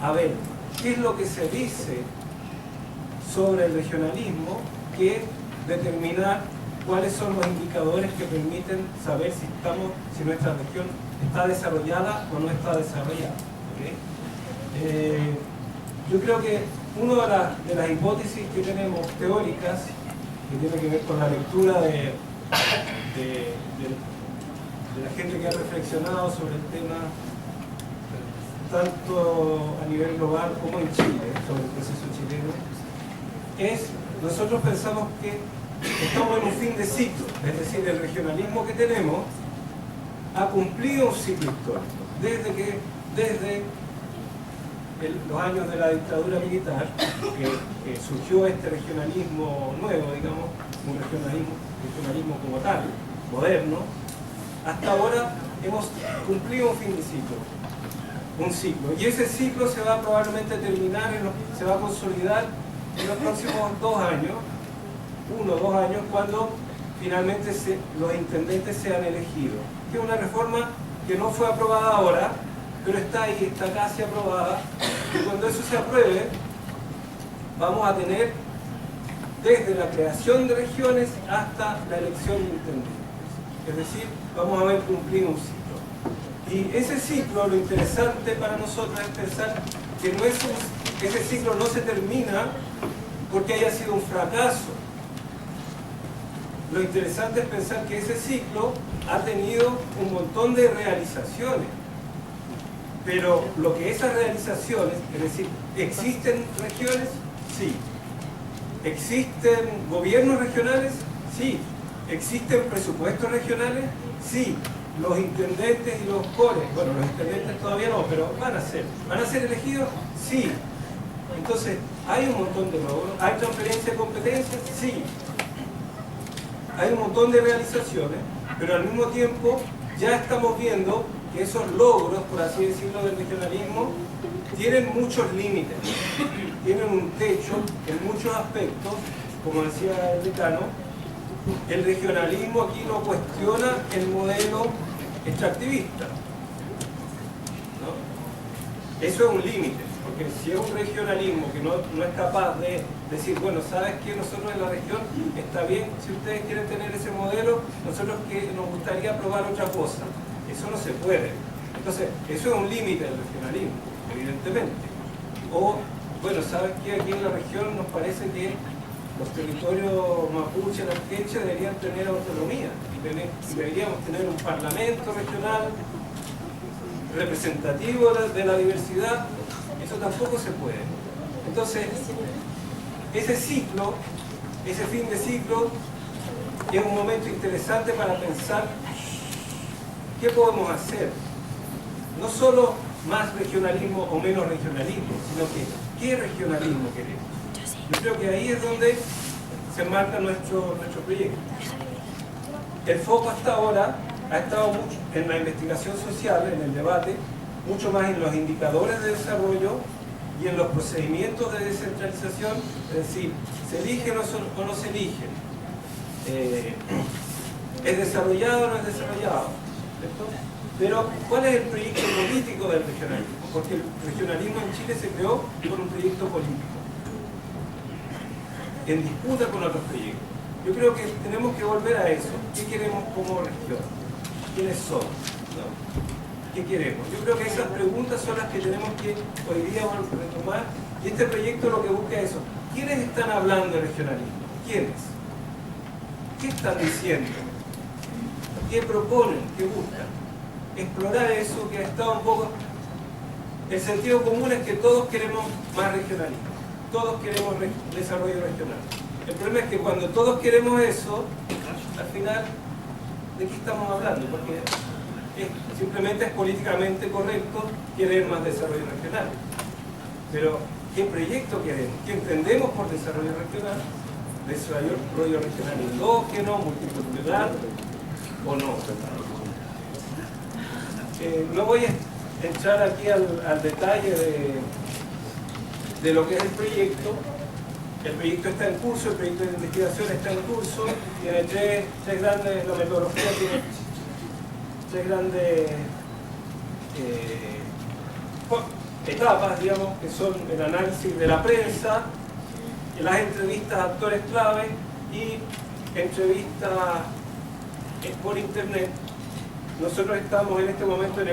a ver qué es lo que se dice sobre el regionalismo que determinar cuáles son los indicadores que permiten saber si nuestra región está desarrollada o no está desarrollada. ¿Okay? Yo creo que una de las hipótesis que tenemos teóricas, que tiene que ver con la lectura de la gente que ha reflexionado sobre el tema, tanto a nivel global como en Chile, sobre el proceso chileno, nosotros pensamos que estamos en un fin de ciclo, es decir, el regionalismo que tenemos ha cumplido un ciclo histórico, desde los años de la dictadura militar, que surgió este regionalismo nuevo, digamos, un regionalismo como tal, moderno, hasta ahora hemos cumplido un fin de ciclo, un ciclo, y ese ciclo se va probablemente a terminar, se va a consolidar en los próximos 2 años, 1 o 2 años, cuando finalmente los intendentes sean elegidos, que es una reforma que no fue aprobada ahora, pero está ahí, está casi aprobada, y cuando eso se apruebe, vamos a tener desde la creación de regiones hasta la elección de intendentes. Es decir, vamos a haber cumplido un ciclo. Y ese ciclo, lo interesante para nosotros es pensar que ese ciclo no se termina porque haya sido un fracaso. Lo interesante es pensar que ese ciclo ha tenido un montón de realizaciones. Pero lo que esas realizaciones, es decir, ¿existen regiones? Sí. ¿Existen gobiernos regionales? Sí. ¿Existen presupuestos regionales? Sí. Los intendentes y los cores, bueno, los intendentes todavía no, pero van a ser elegidos, sí. Entonces, ¿hay un montón de logros? ¿Hay transferencia de competencias? Sí. Hay un montón de realizaciones, pero al mismo tiempo ya estamos viendo que esos logros, por así decirlo, del regionalismo, tienen muchos límites, tienen un techo en muchos aspectos, como decía el decano. El regionalismo aquí no cuestiona el modelo extractivista, ¿no? Eso es un límite, porque si es un regionalismo que no es capaz de decir, bueno, ¿sabes qué? Nosotros en la región está bien, si ustedes quieren tener ese modelo, nosotros nos gustaría probar otra cosa. Eso no se puede. Entonces, eso es un límite del regionalismo, evidentemente. O, bueno, ¿sabes qué? Aquí en la región nos parece que los territorios mapuche, las quechas deberían tener autonomía y deberíamos tener un parlamento regional representativo de la diversidad. Eso tampoco se puede. Entonces, ese ciclo, ese fin de ciclo, es un momento interesante para pensar qué podemos hacer. No solo más regionalismo o menos regionalismo, sino que qué regionalismo queremos. Yo creo que ahí es donde se enmarca nuestro proyecto. El foco hasta ahora ha estado mucho en la investigación social, en el debate, mucho más en los indicadores de desarrollo y en los procedimientos de descentralización, es decir, ¿se eligen o no se eligen? ¿Es desarrollado o no es desarrollado? ¿Cierto? Pero, ¿cuál es el proyecto político del regionalismo? Porque el regionalismo en Chile se creó por un proyecto político, en disputa con otros proyectos. Yo creo que tenemos que volver a eso. ¿Qué queremos como región? ¿Quiénes somos? ¿No? ¿Qué queremos? Yo creo que esas preguntas son las que tenemos que hoy día retomar, y este proyecto lo que busca es eso. ¿Quiénes están hablando de regionalismo? ¿Quiénes? ¿Qué están diciendo? ¿Qué proponen? ¿Qué buscan? Explorar eso que ha estado un poco... El sentido común es que todos queremos más regionalismo, todos queremos desarrollo regional. El problema es que cuando todos queremos eso, al final, ¿de qué estamos hablando? Porque simplemente es políticamente correcto querer más desarrollo regional. Pero, ¿qué proyecto queremos? ¿Qué entendemos por desarrollo regional? Desarrollo regional endógeno, multicultural o no. No voy a entrar aquí al detalle de lo que es el proyecto. El proyecto está en curso, el proyecto de investigación está en curso, tiene tres grandes, la metodología tiene tres grandes etapas, digamos, que son el análisis de la prensa, las entrevistas a actores clave y entrevistas por internet. Nosotros estamos en este momento en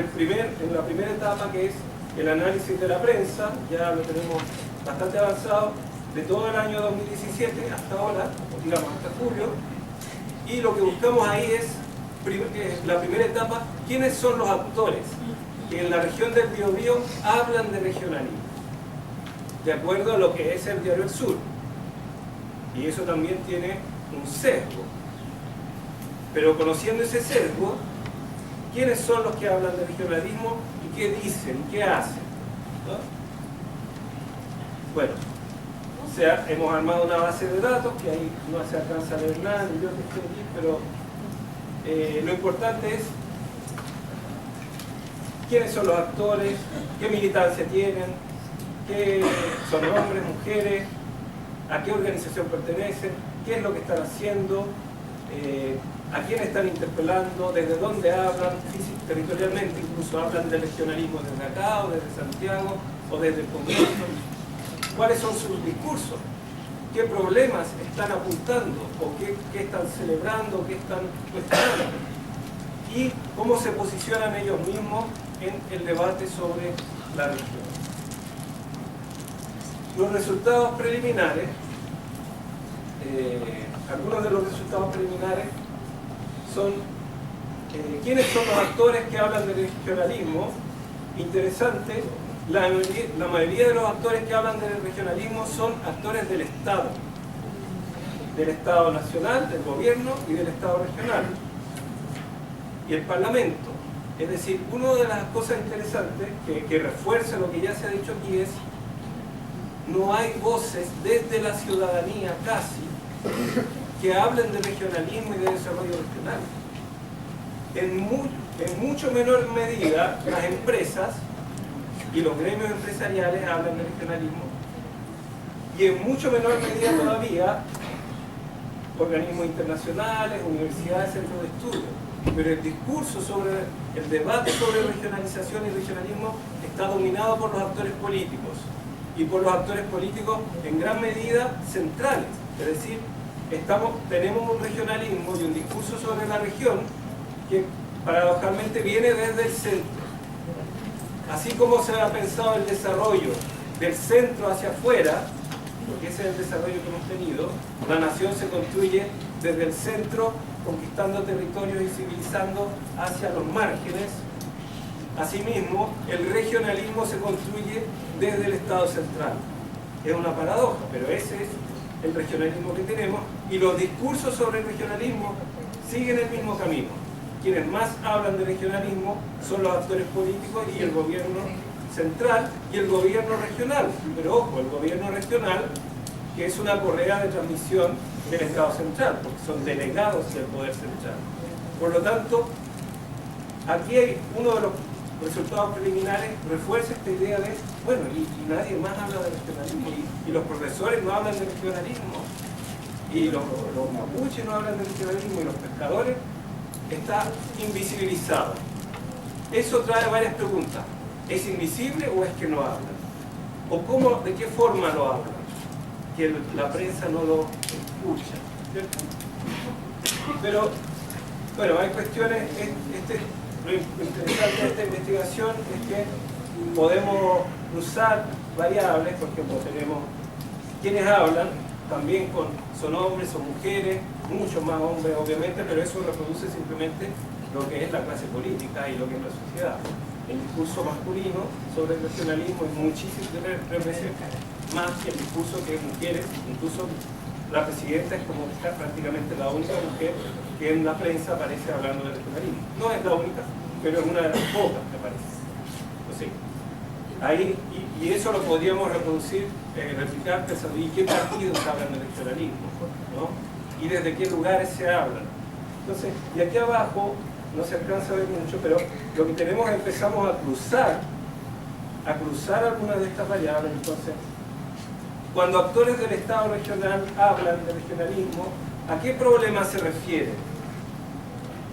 la primera etapa, que es el análisis de la prensa, ya lo tenemos bastante avanzado, de todo el año 2017 hasta ahora, digamos hasta julio, y lo que buscamos ahí es, la primera etapa, quiénes son los actores que en la región del Biobío hablan de regionalismo, de acuerdo a lo que es el Diario El Sur, y eso también tiene un sesgo, pero conociendo ese sesgo, quiénes son los que hablan de regionalismo y qué dicen, qué hacen, ¿no? Bueno, o sea, hemos armado una base de datos que ahí no se alcanza a leer nada, ni yo que estoy aquí, pero lo importante es quiénes son los actores, qué militancia tienen, qué son hombres, mujeres, a qué organización pertenecen, qué es lo que están haciendo, a quién están interpelando, desde dónde hablan, territorialmente incluso hablan del regionalismo desde acá o desde Santiago o desde el Congreso. ¿Cuáles son sus discursos? ¿Qué problemas están apuntando? ¿O qué están celebrando? ¿Qué están cuestionando? Y cómo se posicionan ellos mismos en el debate sobre la región. Los resultados preliminares, algunos de los resultados preliminares son quiénes son los actores que hablan de regionalismo. Interesante, la mayoría de los actores que hablan del regionalismo son actores del Estado nacional, del gobierno y del Estado regional y el Parlamento. Es decir, una de las cosas interesantes que refuerza lo que ya se ha dicho aquí es no hay voces desde la ciudadanía casi que hablen de regionalismo y de desarrollo regional. En mucho menor medida las empresas y los gremios empresariales hablan de regionalismo, y en mucho menor medida todavía organismos internacionales, universidades, centros de estudio. Pero el discurso el debate sobre regionalización y regionalismo está dominado por los actores políticos, y por los actores políticos en gran medida centrales. Es decir, tenemos un regionalismo y un discurso sobre la región que paradojalmente viene desde el centro. Así como se ha pensado el desarrollo del centro hacia afuera, porque ese es el desarrollo que hemos tenido, la nación se construye desde el centro, conquistando territorios y civilizando hacia los márgenes. Asimismo, el regionalismo se construye desde el Estado central. Es una paradoja, pero ese es el regionalismo que tenemos, y los discursos sobre el regionalismo siguen el mismo camino. Quienes más hablan de regionalismo son los actores políticos y el gobierno central y el gobierno regional. Pero ojo, el gobierno regional, que es una correa de transmisión del Estado central, porque son delegados del poder central. Por lo tanto, aquí hay uno de los resultados preliminares, refuerza esta idea de, bueno, y nadie más habla de regionalismo, y los profesores no hablan de regionalismo, y los mapuches no hablan de regionalismo, y los pescadores. Está invisibilizado. Eso trae varias preguntas. ¿Es invisible o es que no hablan? ¿O de qué forma lo hablan? Que la prensa no lo escucha, ¿cierto? Pero, bueno, hay cuestiones. Lo interesante de esta investigación es que podemos usar variables. Por ejemplo, tenemos quienes hablan, también son hombres o mujeres, muchos más hombres obviamente, pero eso reproduce simplemente lo que es la clase política y lo que es la sociedad. El discurso masculino sobre el regionalismo es muchísimo más que el discurso que mujeres, incluso la presidenta es como prácticamente la única mujer que en la prensa aparece hablando de regionalismo. No es la única, pero es una de las pocas, me parece. O sea, ahí, y eso lo podríamos reproducir, replicar, pensando, ¿y qué partidos hablan del regionalismo? ¿No? ¿Y desde qué lugares se hablan? Entonces, y aquí abajo, no se alcanza a ver mucho, pero lo que tenemos, empezamos a cruzar algunas de estas variables. Entonces, cuando actores del Estado regional hablan de regionalismo, ¿a qué problemas se refieren?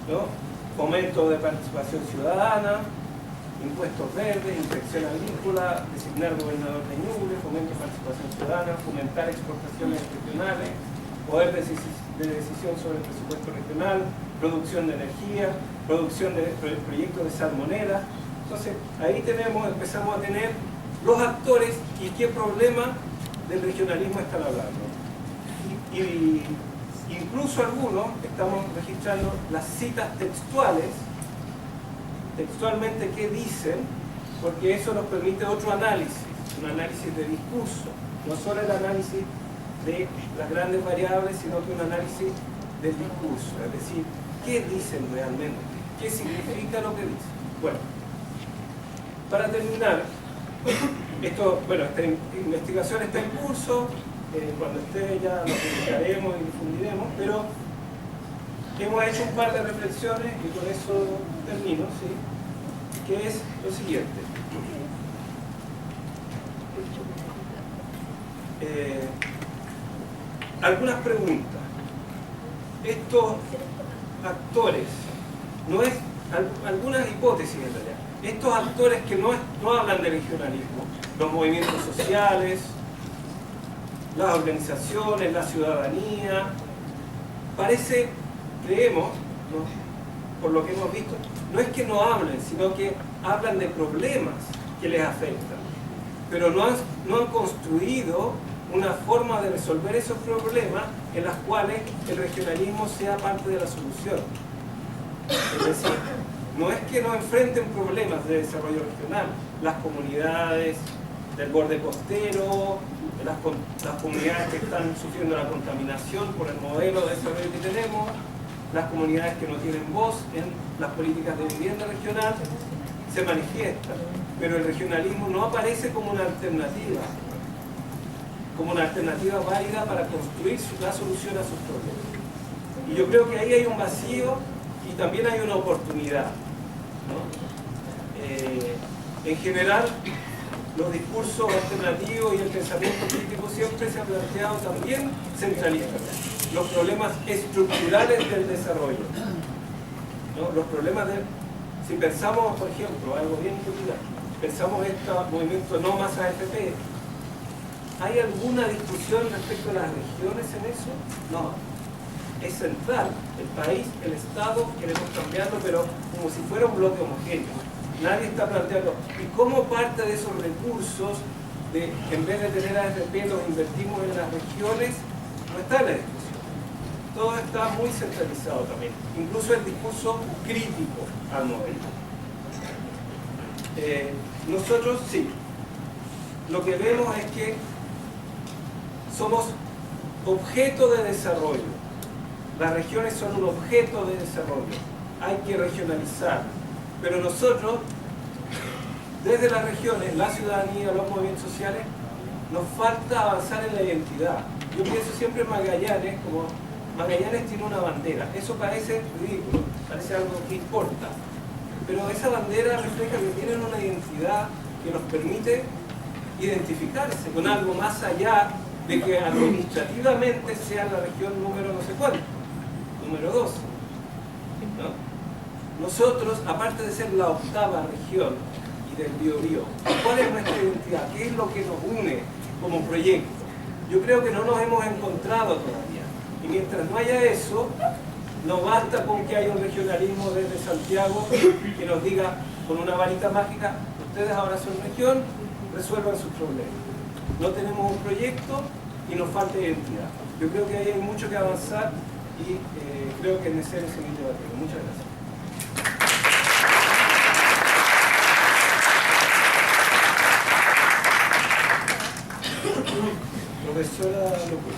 ¿No? Fomento de participación ciudadana, impuestos verdes, inspección agrícola, designar gobernador de Ñuble, fomento de participación ciudadana, fomentar exportaciones regionales, poder de decisión sobre el presupuesto regional, producción de energía, producción de proyectos de salmonera. Entonces, ahí empezamos a tener los actores y qué problema del regionalismo están hablando. Y incluso algunos estamos registrando las citas textualmente qué dicen, porque eso nos permite otro análisis, un análisis de discurso, no solo el análisis de las grandes variables, sino que un análisis del discurso, es decir, qué dicen realmente, qué significa lo que dicen. Bueno, para terminar, esta investigación está en curso, cuando esté ya lo publicaremos y difundiremos, pero hemos hecho un par de reflexiones y con eso termino, ¿sí? Que es lo siguiente. Algunas preguntas. Estos actores, algunas hipótesis en realidad, estos actores que no hablan de regionalismo, los movimientos sociales, las organizaciones, la ciudadanía, creemos, ¿no?, por lo que hemos visto, no es que no hablen, sino que hablan de problemas que les afectan, pero no han construido una forma de resolver esos problemas en las cuales el regionalismo sea parte de la solución. Es decir, no es que no enfrenten problemas de desarrollo regional, las comunidades del borde costero, las comunidades que están sufriendo la contaminación por el modelo de desarrollo que tenemos, las comunidades que no tienen voz en las políticas de vivienda regional, se manifiestan, pero el regionalismo no aparece como una alternativa válida para construir la solución a sus problemas. Y yo creo que ahí hay un vacío y también hay una oportunidad, ¿no? En general, los discursos alternativos y el pensamiento crítico siempre se ha planteado también centralistas. Los problemas estructurales del desarrollo, ¿no? Los problemas si pensamos, por ejemplo, algo bien popular, pensamos este movimiento No Más AFP, ¿hay alguna discusión respecto a las regiones en eso? No. Es central. El país, el Estado, queremos cambiarlo, pero como si fuera un bloque homogéneo. Nadie está planteando. ¿Y cómo parte de esos recursos, en vez de tener AFP, los invertimos en las regiones? No está en la discusión. Todo está muy centralizado también. Incluso el discurso crítico al modelo. Nosotros sí. Lo que vemos es que somos objeto de desarrollo. Las regiones son un objeto de desarrollo. Hay que regionalizar. Pero nosotros, desde las regiones, la ciudadanía, los movimientos sociales, nos falta avanzar en la identidad. Yo pienso siempre en Magallanes, como Magallanes tiene una bandera. Eso parece ridículo, parece algo que importa. Pero esa bandera refleja que tienen una identidad que nos permite identificarse con algo más allá de que administrativamente sea la región número no sé cuánto, número 12. ¿No? Nosotros, aparte de ser la octava región y del Biobío, ¿cuál es nuestra identidad? ¿Qué es lo que nos une como proyecto? Yo creo que no nos hemos encontrado todavía. Y mientras no haya eso, no basta con que haya un regionalismo desde Santiago que nos diga con una varita mágica, ustedes ahora son región, resuelvan sus problemas. No tenemos un proyecto y nos falta identidad. Yo creo que ahí hay mucho que avanzar y creo que es necesario seguir debatiendo. Muchas gracias. Profesora López.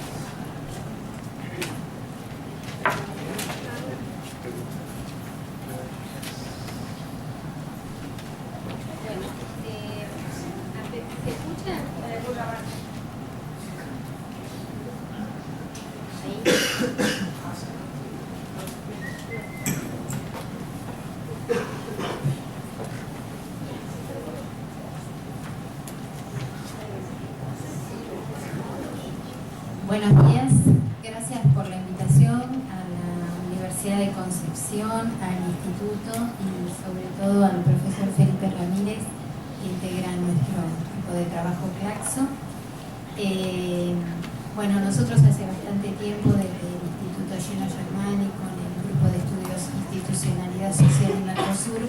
Buenos días, gracias por la invitación a la Universidad de Concepción, al Instituto y sobre todo al profesor Felipe Ramírez, que integra nuestro equipo de trabajo Claxo. Bueno, nosotros hace bastante tiempo desde el Instituto Gino Germani con el Grupo de Estudios Institucionalidad Social en Mercosur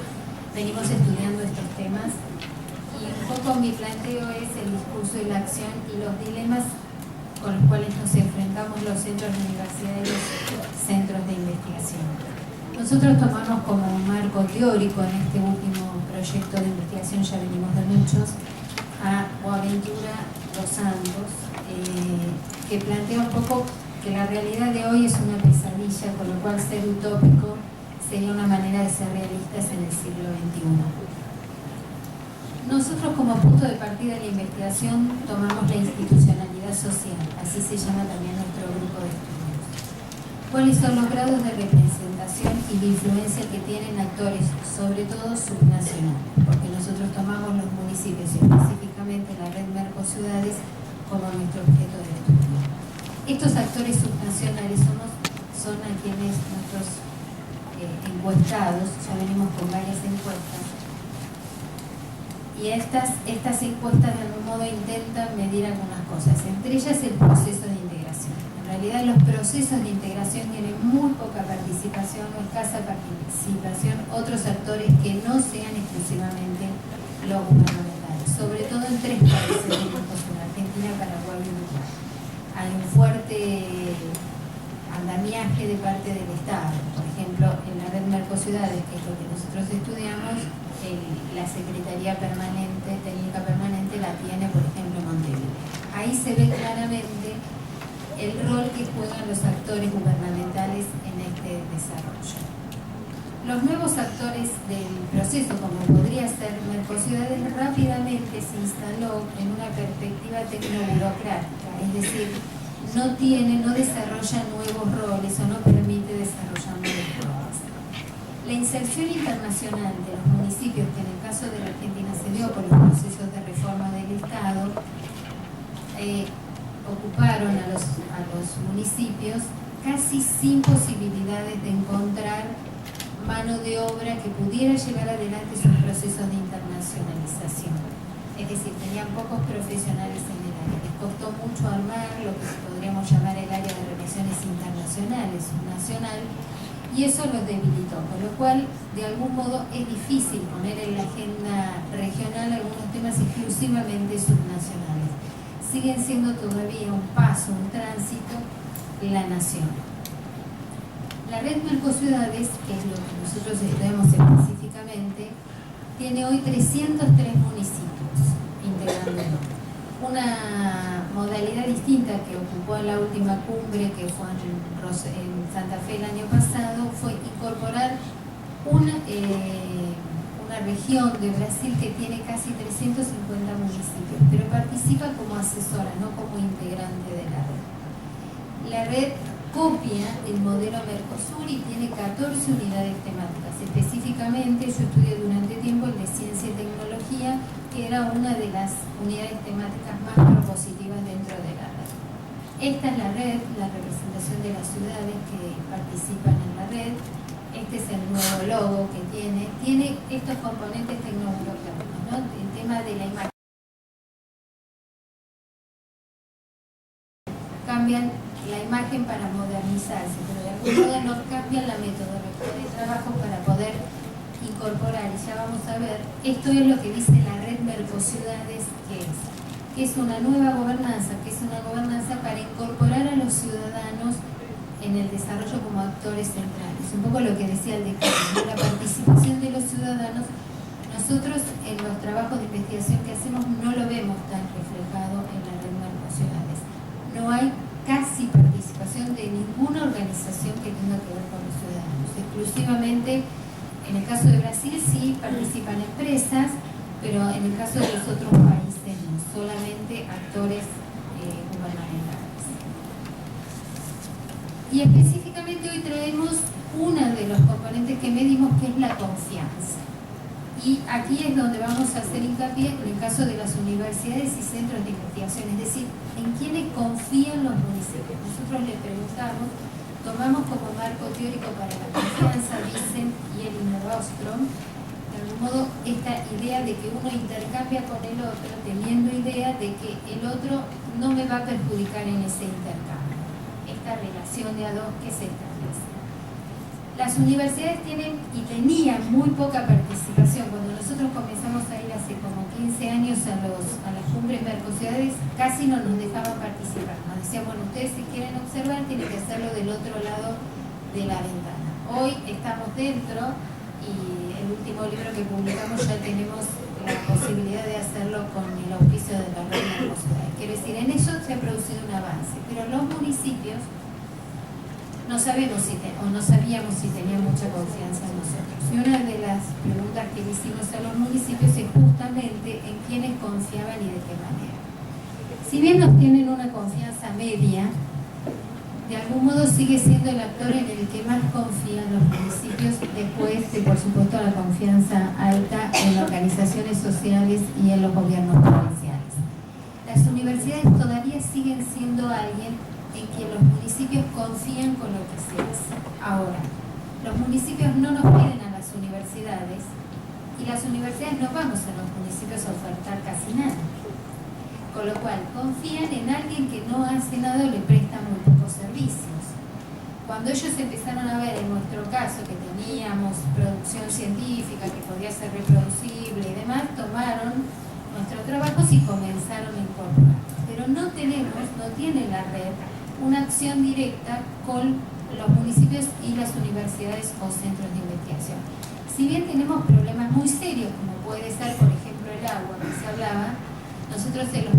venimos estudiando estos temas y un poco mi planteo es el discurso y la acción y los dilemas con los cuales nos enfrentamos los centros de universidad y los centros de investigación. Nosotros tomamos como marco teórico en este último proyecto de investigación, ya venimos de muchos, a Boaventura dos Santos, que plantea un poco que la realidad de hoy es una pesadilla, con lo cual ser utópico sería una manera de ser realistas en el siglo XXI. Nosotros como punto de partida de la investigación tomamos la institucionalidad social, así se llama también nuestro grupo de estudios. ¿Cuáles son los grados de representación y de influencia que tienen actores, sobre todo subnacionales? Porque nosotros tomamos los municipios y específicamente la red Mercociudades como nuestro objeto de estudio. Estos actores subnacionales son a quienes nuestros encuestados, ya venimos con varias encuestas, y estas encuestas de algún modo intentan medir algunas cosas, entre ellas el proceso de integración. En realidad los procesos de integración tienen muy poca participación o escasa participación otros actores que no sean exclusivamente los gubernamentales, sobre todo en tres países de Mercosur, Argentina, Paraguay y Uruguay. Hay un fuerte andamiaje de parte del Estado. Por ejemplo, en la red Mercociudades, que es lo que nosotros estudiamos, la Secretaría Técnica Permanente la tiene, por ejemplo, Montevideo. Ahí se ve claramente el rol que juegan los actores gubernamentales en este desarrollo. Los nuevos actores del proceso, como podría ser Mercociudades, rápidamente se instaló en una perspectiva tecnoburocrática, es decir, no desarrolla nuevos roles o no permite desarrollar nuevos roles. La inserción internacional de los municipios, que en el caso de la Argentina se dio por los procesos de reforma del Estado, ocuparon a los municipios casi sin posibilidades de encontrar mano de obra que pudiera llevar adelante sus procesos de internacionalización. Es decir, tenían pocos profesionales en el área. Les costó mucho armar lo que podríamos llamar el área de relaciones internacionales, subnacional, y eso los debilitó, con lo cual de algún modo es difícil poner en la agenda regional algunos temas exclusivamente subnacionales. Siguen siendo todavía un paso, un tránsito, la nación. La red Mercociudades, que es lo que nosotros estudiamos específicamente, tiene hoy 303 municipios integrándolo. Una modalidad distinta que ocupó en la última cumbre, que fue en Santa Fe el año pasado, fue incorporar una región de Brasil que tiene casi 350 municipios, pero participa como asesora, no como integrante de la red. La red copia el modelo Mercosur y tiene 14 unidades temáticas. Específicamente yo estudié durante tiempo el de ciencia y tecnología, que era una de las unidades temáticas más propositivas dentro de la red. Esta es la red, la representación de las ciudades que participan en la red. Este es el nuevo logo que tiene estos componentes tecnoburocráticos, ¿no? El tema de la imagen. Cambian la imagen para modernizarse, pero de algún modo no cambian la metodología de trabajo para poder incorporar, y ya vamos a ver, esto es lo que dice la red Mercociudades, que es una nueva gobernanza, que es una gobernanza para incorporar a los ciudadanos en el desarrollo como actores centrales. Un poco lo que decía el decano, la participación de los ciudadanos. Nosotros en los trabajos de investigación que hacemos no lo vemos tan reflejado en la red Mercociudades. No hay casi participación de ninguna organización que tenga que ver con los ciudadanos. Exclusivamente, en el caso de Brasil sí participan empresas, pero en el caso de los otros países no, solamente actores gubernamentales. Y específicamente hoy traemos uno de los componentes que medimos, que es la confianza. Y aquí es donde vamos a hacer hincapié en el caso de las universidades y centros de investigación, es decir, en quienes confían los municipios. Nosotros le preguntamos, tomamos como marco teórico para la confianza, Vicent y Elinor Ostrom, de algún modo esta idea de que uno intercambia con el otro, teniendo idea de que el otro no me va a perjudicar en ese intercambio. Esta relación de a dos que se establece. Las universidades tienen y tenían muy poca participación. Cuando nosotros comenzamos a ir hace como 15 años a las cumbres mercosiudades, casi no nos dejaban participar. Nos decían, bueno, ustedes si quieren observar tienen que hacerlo del otro lado de la ventana. Hoy estamos dentro y el último libro que publicamos ya tenemos la posibilidad de hacerlo con el auspicio de la red de mercosidades. Quiero decir, en eso se ha producido un avance, pero los municipios no sabíamos si tenían mucha confianza en nosotros. Y una de las preguntas que le hicimos a los municipios es justamente en quiénes confiaban y de qué manera. Si bien nos tienen una confianza media, de algún modo sigue siendo el actor en el que más confían los municipios, después de, por supuesto, la confianza alta en organizaciones sociales y en los gobiernos provinciales. Las universidades todavía siguen siendo alguien en que los municipios confían con lo que se hace. Ahora, los municipios no nos piden a las universidades y las universidades no vamos a los municipios a ofertar casi nada. Con lo cual, confían en alguien que no hace nada o le presta muy pocos servicios. Cuando ellos empezaron a ver, en nuestro caso, que teníamos producción científica, que podía ser reproducible y demás, tomaron nuestros trabajos y comenzaron a incorporar. Pero no tiene la red una acción directa con los municipios y las universidades o centros de investigación. Si bien tenemos problemas muy serios, como puede ser, por ejemplo, el agua que se hablaba, nosotros en los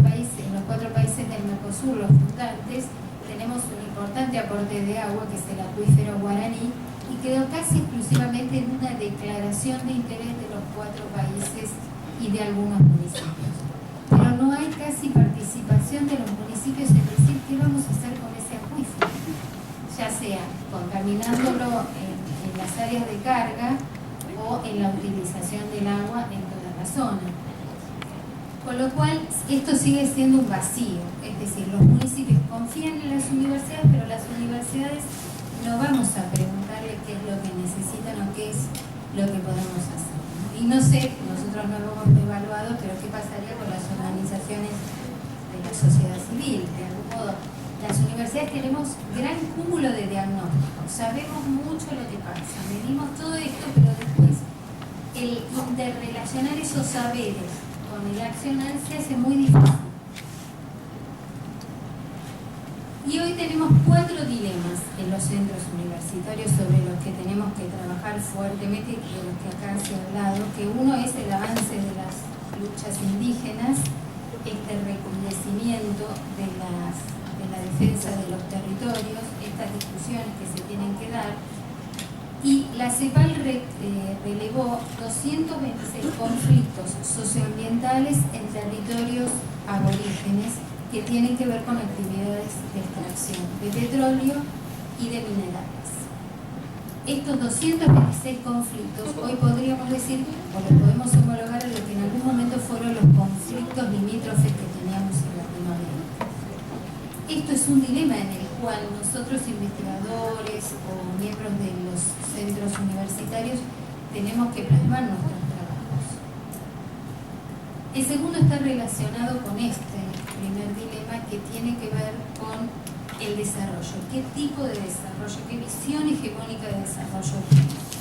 4 países del Mercosur, los fundantes, tenemos un importante aporte de agua, que es el acuífero guaraní, y quedó casi exclusivamente en una declaración de interés de los 4 países y de algunos municipios. Pero no hay casi participación de los municipios en decir qué vamos a hacer con ese acuífero, ya sea contaminándolo en las áreas de carga o en la utilización del agua en toda la zona. Con lo cual, esto sigue siendo un vacío, es decir, los municipios confían en las universidades, pero las universidades no vamos a preguntarle qué es lo que necesitan o qué es lo que podemos hacer. Y no sé, nosotros no lo hemos evaluado, pero qué pasaría con las organizaciones de la sociedad civil. De algún modo, las universidades tenemos gran cúmulo de diagnósticos, sabemos mucho lo que pasa, medimos todo esto, pero después el interrelacionar esos saberes con el accionar se hace muy difícil. Y hoy tenemos 4 dilemas en los centros universitarios sobre los que tenemos que trabajar fuertemente, de los que acá se ha hablado, que uno es el avance de las luchas indígenas, este recrudecimiento de la defensa de los territorios, estas discusiones que se tienen que dar. Y la CEPAL relevó 226 conflictos socioambientales en territorios aborígenes que tienen que ver con actividades de extracción de petróleo y de minerales. Estos 226 conflictos, hoy podríamos decir, o los podemos homologar a lo que en algún momento fueron los conflictos limítrofes que teníamos en Latinoamérica. Esto es un dilema en el cual nosotros, investigadores o miembros de los centros universitarios, tenemos que plasmar nuestros trabajos. El segundo está relacionado con este primer dilema, que tiene que ver con el desarrollo. ¿Qué tipo de desarrollo? ¿Qué visión hegemónica de desarrollo tenemos?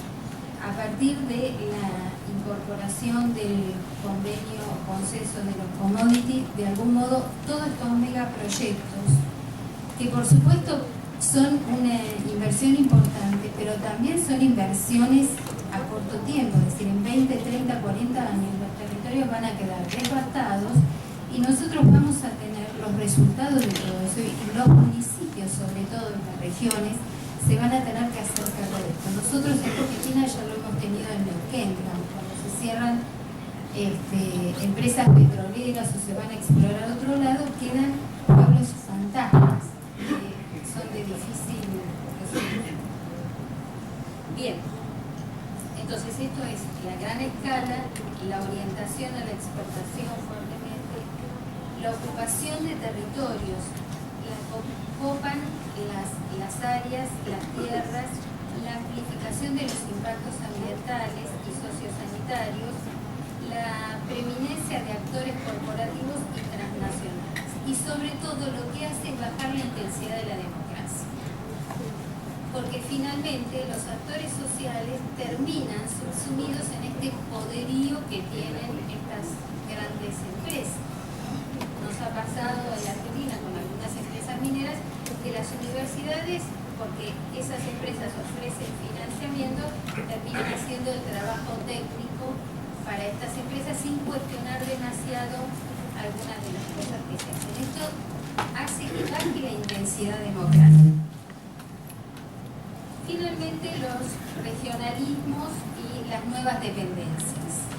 A partir de la incorporación del convenio o consenso de los commodities, de algún modo, todos estos megaproyectos, que por supuesto son una inversión importante, pero también son inversiones a corto tiempo, es decir, en 20, 30, 40 años los territorios van a quedar devastados y nosotros vamos a tener los resultados de todo eso, y los municipios, sobre todo en las regiones, se van a tener que hacer cargo de esto. Nosotros en Argentina ya lo hemos tenido en Neuquén, cuando se cierran empresas petroleras o se van a explorar a otro lado, quedan pueblos fantasmas, que son de difícil Bien, entonces esto es la gran escala, la orientación a la exportación fuertemente, la ocupación de territorios, la copan las áreas, las tierras, la amplificación de los impactos ambientales y sociosanitarios, la preeminencia de actores corporativos y transnacionales, y sobre todo lo que hace es bajar la intensidad de la democracia. Porque finalmente los actores sociales terminan subsumidos en este poderío que tienen estas grandes empresas. Nos ha pasado en la Argentina con algunas empresas mineras que las universidades, porque esas empresas ofrecen financiamiento, terminan haciendo el trabajo técnico para estas empresas sin cuestionar demasiado algunas de las cosas que se hacen. Esto hace que baje la intensidad democrática. Finalmente, los regionalismos y las nuevas dependencias.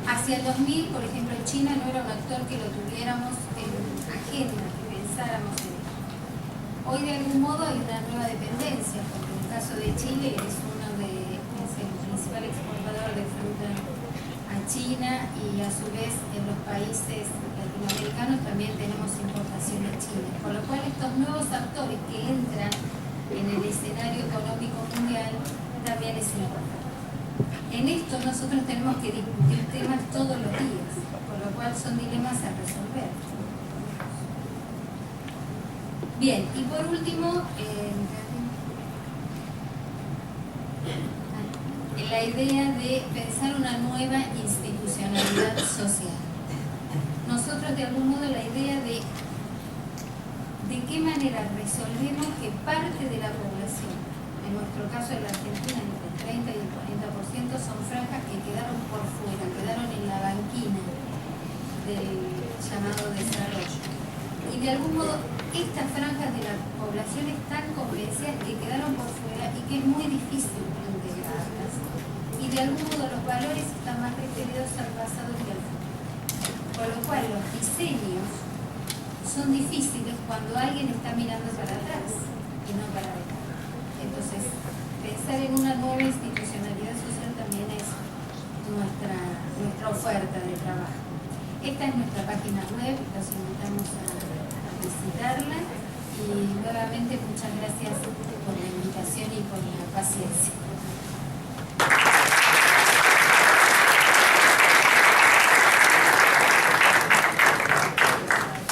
Hacia el 2000, por ejemplo, China no era un actor que lo tuviéramos en agenda, que pensáramos en él. Hoy, de algún modo, hay una nueva dependencia, porque en el caso de Chile es el principal exportador de fruta a China, y a su vez en los países latinoamericanos también tenemos importación de China. Por lo cual, estos nuevos actores que entran en el escenario económico mundial también es importante. En esto nosotros tenemos que discutir temas todos los días, por lo cual son dilemas a resolver. Bien, y por último, la idea de pensar una nueva institucionalidad social. Nosotros, de algún modo, la idea de qué manera resolvemos que parte de la población, en nuestro caso en la Argentina, entre el 30 y el 40% son franjas que quedaron por fuera, quedaron en la banquina del llamado desarrollo. Y de algún modo, estas franjas de la población están convencidas que quedaron por fuera y que es muy difícil integrarlas. Y de algún modo los valores están más referidos al pasado que al futuro. Por lo cual los diseños son difíciles cuando alguien está mirando para atrás y no para adelante. Entonces, pensar en una nueva institucionalidad social también es nuestra oferta de trabajo. Esta es nuestra página web, los invitamos a visitarla, y nuevamente muchas gracias por la invitación y por la paciencia.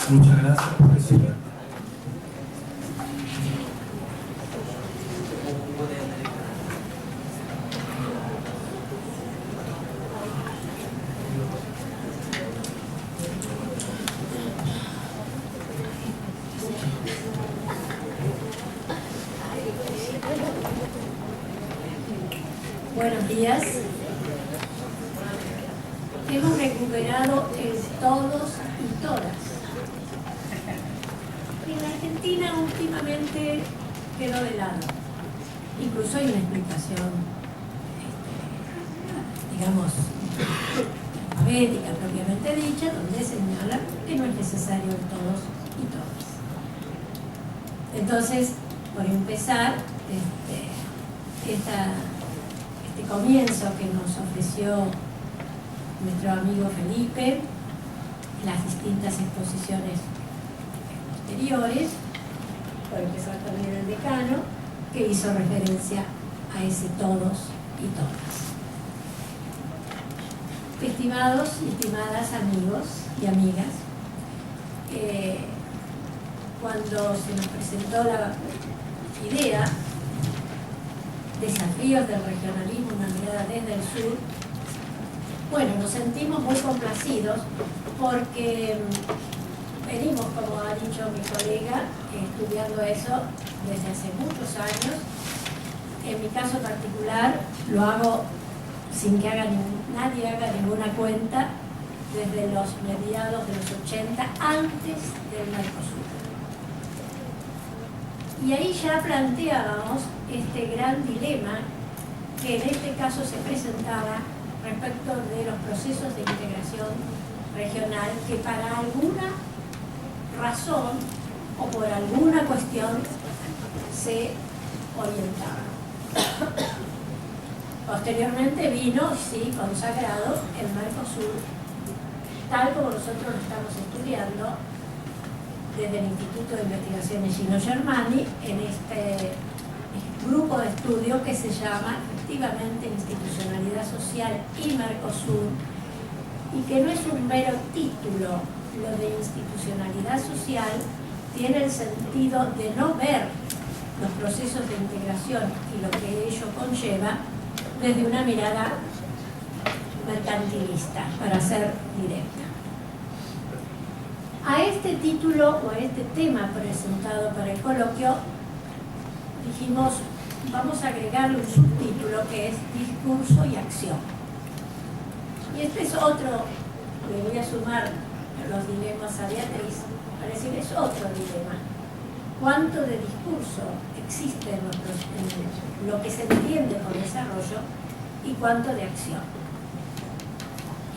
Muchas gracias, profesora. Buenos días. Hemos recuperado el todos y todas. En la Argentina últimamente quedó de lado. Incluso hay una explicación, digamos, alfabética propiamente dicha, donde señala que no es necesario el todos y todas. Entonces, por empezar, este comienzo que nos ofreció nuestro amigo Felipe, las distintas exposiciones posteriores, por empezar también el decano, que hizo referencia a ese todos y todas. Estimados y estimadas amigos y amigas, cuando se nos presentó la idea, desafíos del regionalismo, una mirada desde el sur, bueno, nos sentimos muy complacidos porque venimos, como ha dicho mi colega, estudiando eso desde hace muchos años. En mi caso particular lo hago sin que nadie haga ninguna cuenta, desde los mediados de los 80, antes del Mercosur. Y ahí ya planteábamos este gran dilema que en este caso se presentaba respecto de los procesos de integración regional que para alguna razón o por alguna cuestión se orientaban. Posteriormente vino, sí, consagrado el Mercosur, tal como nosotros lo estamos estudiando desde el Instituto de Investigaciones Gino Germani, en este grupo de estudio que se llama efectivamente Institucionalidad Social y Mercosur, y que no es un mero título. Lo de institucionalidad social tiene el sentido de no ver los procesos de integración y lo que ello conlleva desde una mirada mercantilista, para ser directa. A este título o a este tema presentado para el coloquio dijimos, vamos a agregarle un subtítulo que es discurso y acción. Y este es otro, le voy a sumar los dilemas a Beatriz, para decir, es otro dilema. ¿Cuánto de discurso existe en lo que se entiende por desarrollo y cuánto de acción?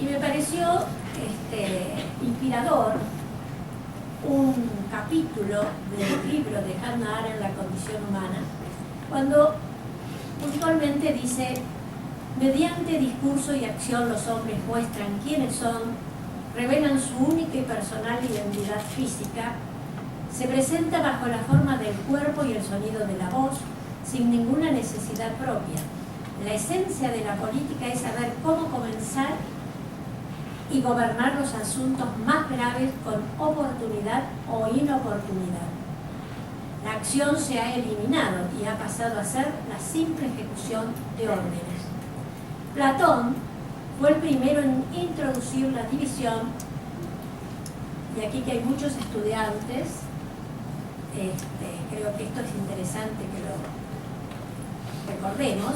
Y me pareció inspirador un capítulo del libro de Hannah Arendt, La condición humana, cuando puntualmente dice: mediante discurso y acción los hombres muestran quiénes son, revelan su única y personal identidad física, se presenta bajo la forma del cuerpo y el sonido de la voz, sin ninguna necesidad propia. La esencia de la política es saber cómo comenzar y gobernar los asuntos más graves con oportunidad o inoportunidad. La acción se ha eliminado y ha pasado a ser la simple ejecución de órdenes. Platón fue el primero en introducir la división, y aquí que hay muchos estudiantes, creo que esto es interesante que lo recordemos.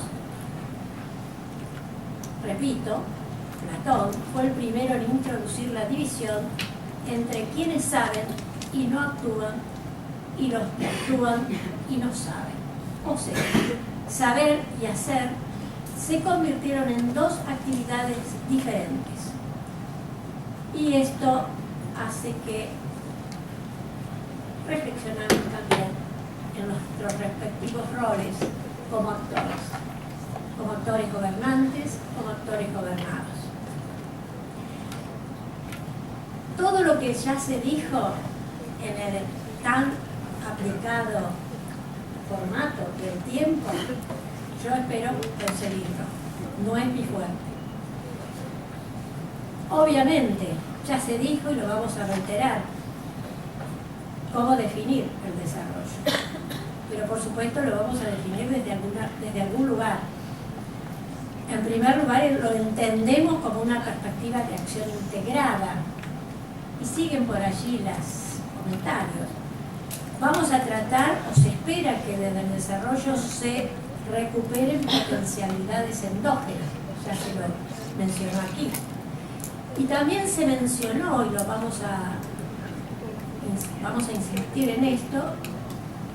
Repito, Platón fue el primero en introducir la división entre quienes saben y no actúan, y los que actúan y no saben. O sea, saber y hacer se convirtieron en dos actividades diferentes. Y esto hace que reflexionemos también en nuestros respectivos roles como actores gobernantes, como actores gobernados. Todo lo que ya se dijo en el tan aplicado formato del tiempo, yo espero conseguirlo. No es mi fuerte. Obviamente, ya se dijo y lo vamos a reiterar, cómo definir el desarrollo. Pero por supuesto lo vamos a definir desde algún lugar. En primer lugar, lo entendemos como una perspectiva de acción integrada. Y siguen por allí los comentarios. Vamos a tratar, o se espera que desde el desarrollo se recuperen potencialidades endógenas, ya se lo mencionó aquí. Y también se mencionó, y lo vamos a insistir en esto,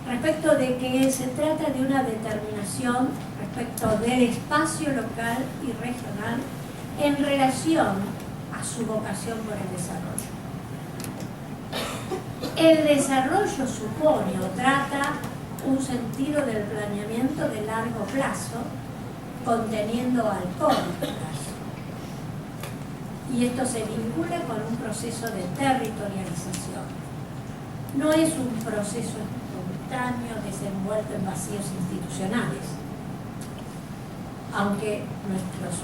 respecto de que se trata de una determinación respecto del espacio local y regional en relación a su vocación por el desarrollo. El desarrollo supone o trata un sentido del planeamiento de largo plazo, conteniendo al corto plazo. Y esto se vincula con un proceso de territorialización. No es un proceso espontáneo desenvuelto en vacíos institucionales, aunque nuestros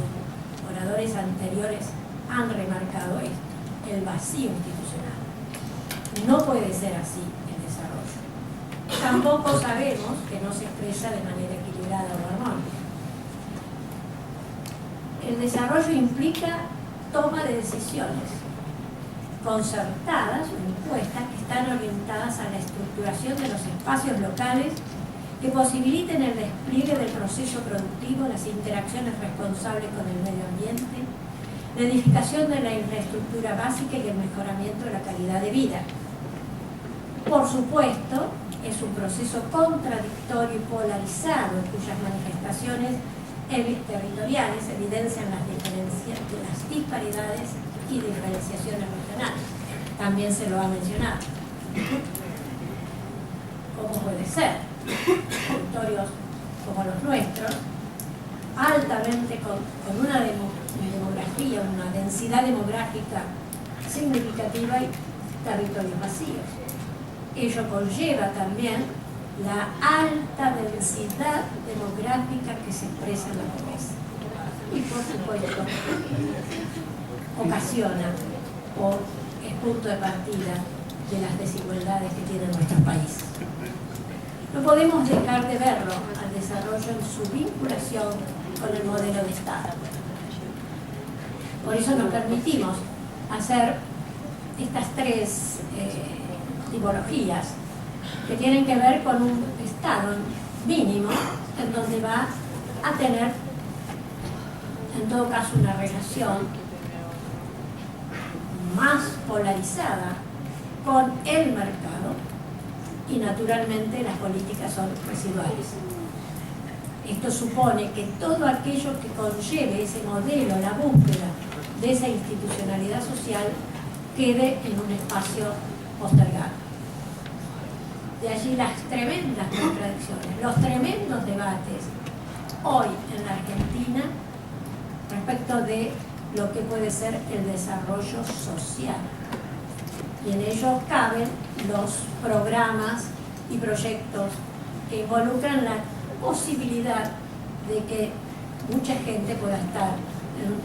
oradores anteriores han remarcado esto, el vacío institucional. No puede ser así el desarrollo. Tampoco sabemos que no se expresa de manera equilibrada o armónica. El desarrollo implica toma de decisiones concertadas o impuestas que están orientadas a la estructuración de los espacios locales que posibiliten el despliegue del proceso productivo, las interacciones responsables con el medio ambiente, la edificación de la infraestructura básica y el mejoramiento de la calidad de vida. Por supuesto, es un proceso contradictorio y polarizado, cuyas manifestaciones territoriales evidencian las disparidades y diferenciaciones regionales. También se lo ha mencionado. ¿Cómo puede ser? Territorios como los nuestros, altamente con una demografía, una densidad demográfica significativa y territorios vacíos. Ello conlleva también la alta densidad demográfica que se expresa en la pobreza. Y por supuesto, ocasiona o es punto de partida de las desigualdades que tiene nuestro país. No podemos dejar de verlo al desarrollo en su vinculación con el modelo de Estado. Por eso nos permitimos hacer estas tres tipologías que tienen que ver con un Estado mínimo en donde va a tener en todo caso una relación más polarizada con el mercado y naturalmente las políticas son residuales. Esto supone que todo aquello que conlleve ese modelo, la búsqueda de esa institucionalidad social, quede en un espacio postergado. De allí las tremendas contradicciones, los tremendos debates hoy en la Argentina respecto de lo que puede ser el desarrollo social. Y en ello caben los programas y proyectos que involucran la posibilidad de que mucha gente pueda estar en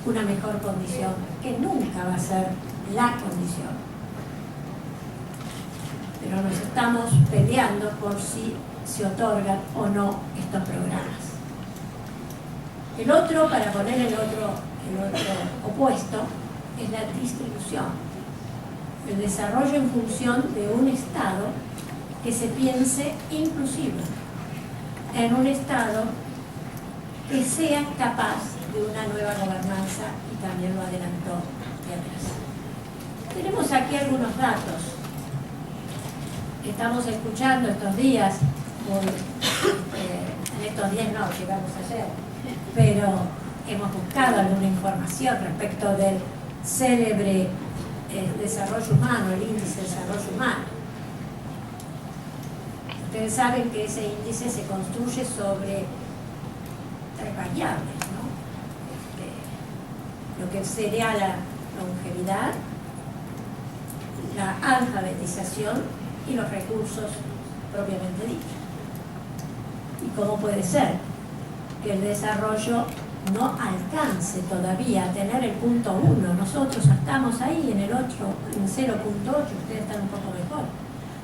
una mejor condición, que nunca va a ser la condición. Pero nos estamos peleando por si se otorgan o no estos programas. El otro, para poner el otro opuesto, es la distribución. El desarrollo en función de un Estado que se piense inclusivo, en un Estado que sea capaz de una nueva gobernanza, y también lo adelantó Beatriz. Tenemos aquí algunos datos. Estamos escuchando estos días, en estos días no, llegamos ayer, pero hemos buscado alguna información respecto del célebre desarrollo humano, el índice de desarrollo humano. Ustedes saben que ese índice se construye sobre tres variables, ¿no? Lo que sería la longevidad, la alfabetización y los recursos propiamente dichos. ¿Y cómo puede ser que el desarrollo no alcance todavía a tener el punto 1? Nosotros estamos ahí en el 8, en 0.8, ustedes están un poco mejor.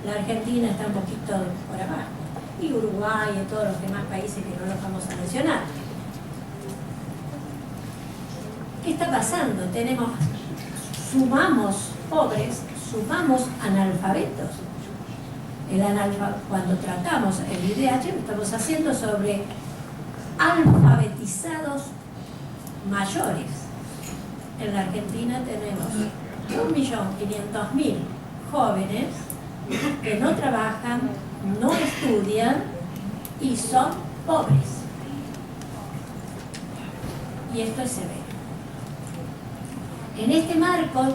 La Argentina está un poquito por abajo. Y Uruguay y todos los demás países que no los vamos a mencionar. ¿Qué está pasando? Sumamos pobres, sumamos analfabetos. Cuando tratamos el IDH lo estamos haciendo sobre alfabetizados mayores. En la Argentina tenemos 1.500.000 jóvenes que no trabajan, no estudian y son pobres. Y esto es severo. En este marco,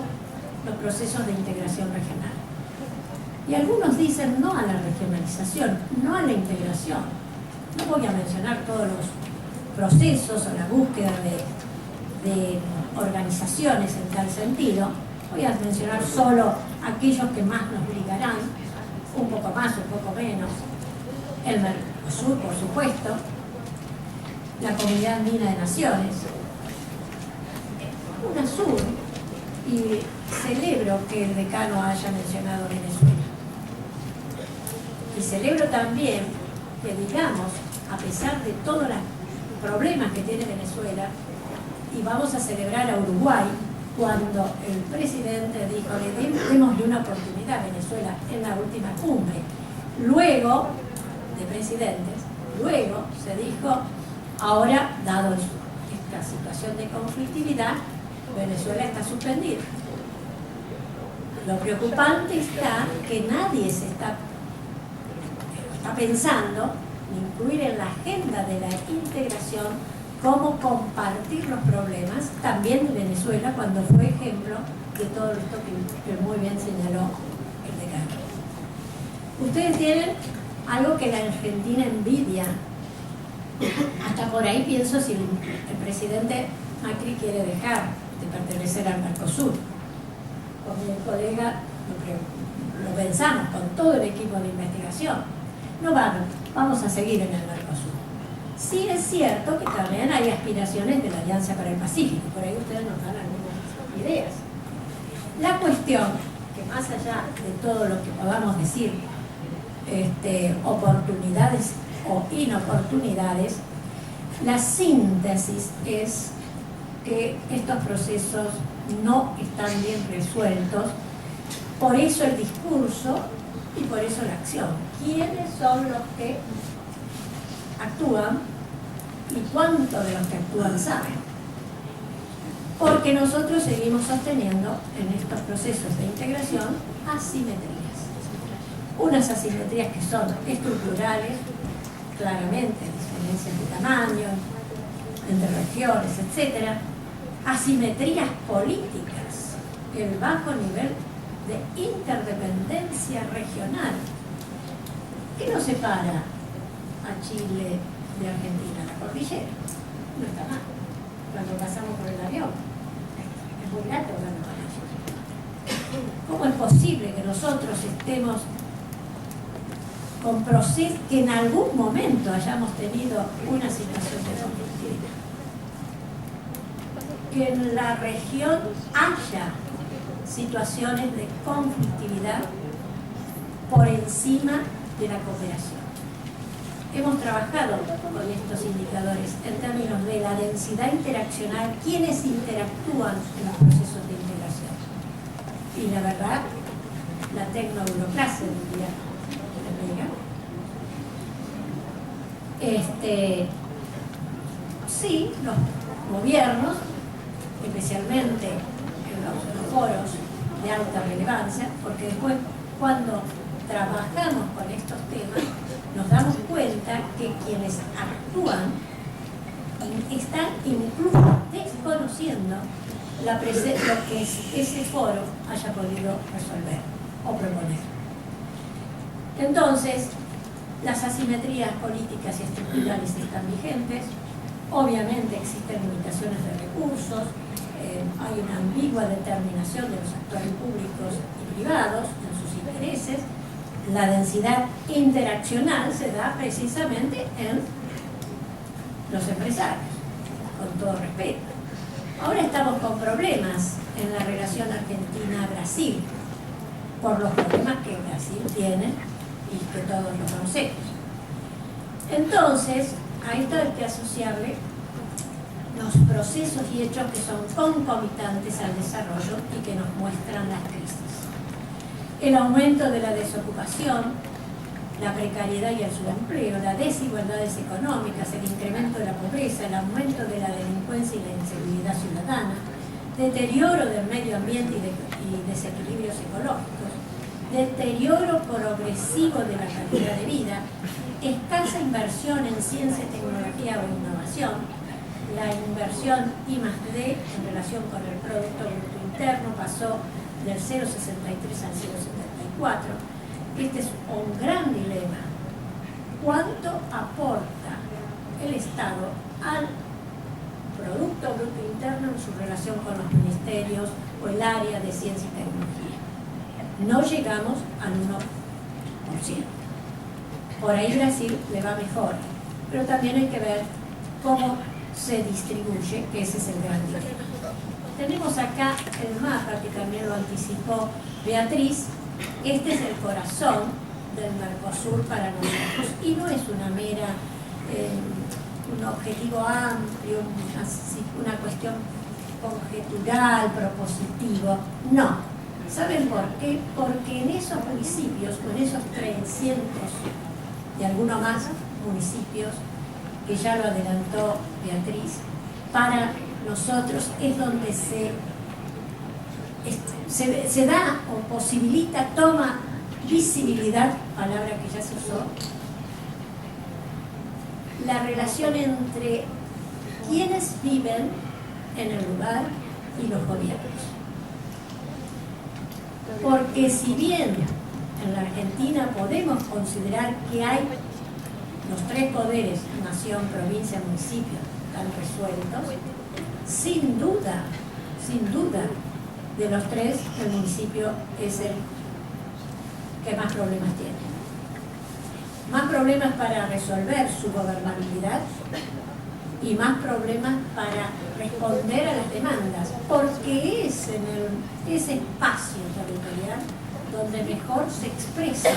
los procesos de integración regional. Y algunos dicen no a la regionalización, no a la integración. No voy a mencionar todos los procesos o la búsqueda de organizaciones en tal sentido. Voy a mencionar solo aquellos que más nos ligarán, un poco más, un poco menos. El Mercosur, por supuesto, la Comunidad Andina de Naciones, UNASUR, y celebro que el decano haya mencionado Venezuela. Y celebro también que digamos, a pesar de todos los problemas que tiene Venezuela, y vamos a celebrar a Uruguay, cuando el presidente dijo, démosle una oportunidad a Venezuela en la última cumbre. Luego, de presidentes, luego se dijo, ahora, dado esta situación de conflictividad, Venezuela está suspendida. Lo preocupante está que nadie se está pensando incluir en la agenda de la integración cómo compartir los problemas, también de Venezuela, cuando fue ejemplo de todo esto que muy bien señaló el decano. Ustedes tienen algo que la Argentina envidia Hasta por ahí pienso si el presidente Macri quiere dejar de pertenecer al Mercosur. Con mi colega lo pensamos con todo el equipo de investigación. No vamos a seguir en el Mercosur. Sí es cierto que también hay aspiraciones de la Alianza para el Pacífico, por ahí ustedes nos dan algunas ideas. La cuestión, que más allá de todo lo que podamos decir, oportunidades o inoportunidades, la síntesis es que estos procesos no están bien resueltos, por eso el discurso y por eso la acción. ¿Quiénes son los que actúan y cuánto de los que actúan saben? Porque nosotros seguimos sosteniendo en estos procesos de integración asimetrías. Unas asimetrías que son estructurales, claramente, diferencias de tamaño, entre regiones, etc. Asimetrías políticas, el bajo nivel de interdependencia regional. ¿Qué nos separa a Chile de Argentina? La cordillera. No está mal. Cuando pasamos por el avión, es muy grato vernos allá. ¿Cómo es posible que nosotros estemos con procesos, que en algún momento hayamos tenido una situación de conflictividad? Que en la región haya situaciones de conflictividad por encima de la cooperación. Hemos trabajado con estos indicadores en términos de la densidad interaccional, quienes interactúan en los procesos de integración. Y la verdad, la tecnoburocracia diría sí, los gobiernos, especialmente en los foros de alta relevancia, porque después cuando trabajamos con estos temas nos damos cuenta que quienes actúan están incluso desconociendo lo que ese foro haya podido resolver o proponer. Entonces, las asimetrías políticas y estructurales están vigentes, obviamente existen limitaciones de recursos, hay una ambigua determinación de los actores públicos y privados en sus intereses. La densidad interaccional se da precisamente en los empresarios, con todo respeto. Ahora estamos con problemas en la relación Argentina-Brasil, por los problemas que Brasil tiene y que todos lo conocemos. Entonces, a esto hay que asociarle los procesos y hechos que son concomitantes al desarrollo y que nos muestran las crisis. El aumento de la desocupación, la precariedad y el subempleo, las desigualdades económicas, el incremento de la pobreza, el aumento de la delincuencia y la inseguridad ciudadana, deterioro del medio ambiente y desequilibrios ecológicos, deterioro progresivo de la calidad de vida, escasa inversión en ciencia, tecnología o innovación. La inversión I+D en relación con el Producto Bruto Interno pasó del 0,63 al 0,74. Este es un gran dilema. ¿Cuánto aporta el Estado al Producto Bruto Interno en su relación con los ministerios o el área de ciencia y tecnología? No llegamos al 1%. Por ahí Brasil le va mejor, pero también hay que ver cómo se distribuye, que ese es el gran dilema. Tenemos acá el mapa que también lo anticipó Beatriz. Este es el corazón del Mercosur para nosotros y no es una mera, un objetivo amplio, una cuestión conjetural, propositivo. No. ¿Saben por qué? Porque en esos municipios, o en esos 300 y alguno más municipios, que ya lo adelantó Beatriz, para nosotros es donde se da o posibilita, toma visibilidad, palabra que ya se usó, la relación entre quienes viven en el lugar y los gobiernos. Porque si bien en la Argentina podemos considerar que hay los tres poderes, nación, provincia, municipio, están resueltos, sin duda, de los tres, el municipio es el que más problemas tiene. Más problemas para resolver su gobernabilidad y más problemas para responder a las demandas, porque es en ese espacio territorial donde mejor se expresa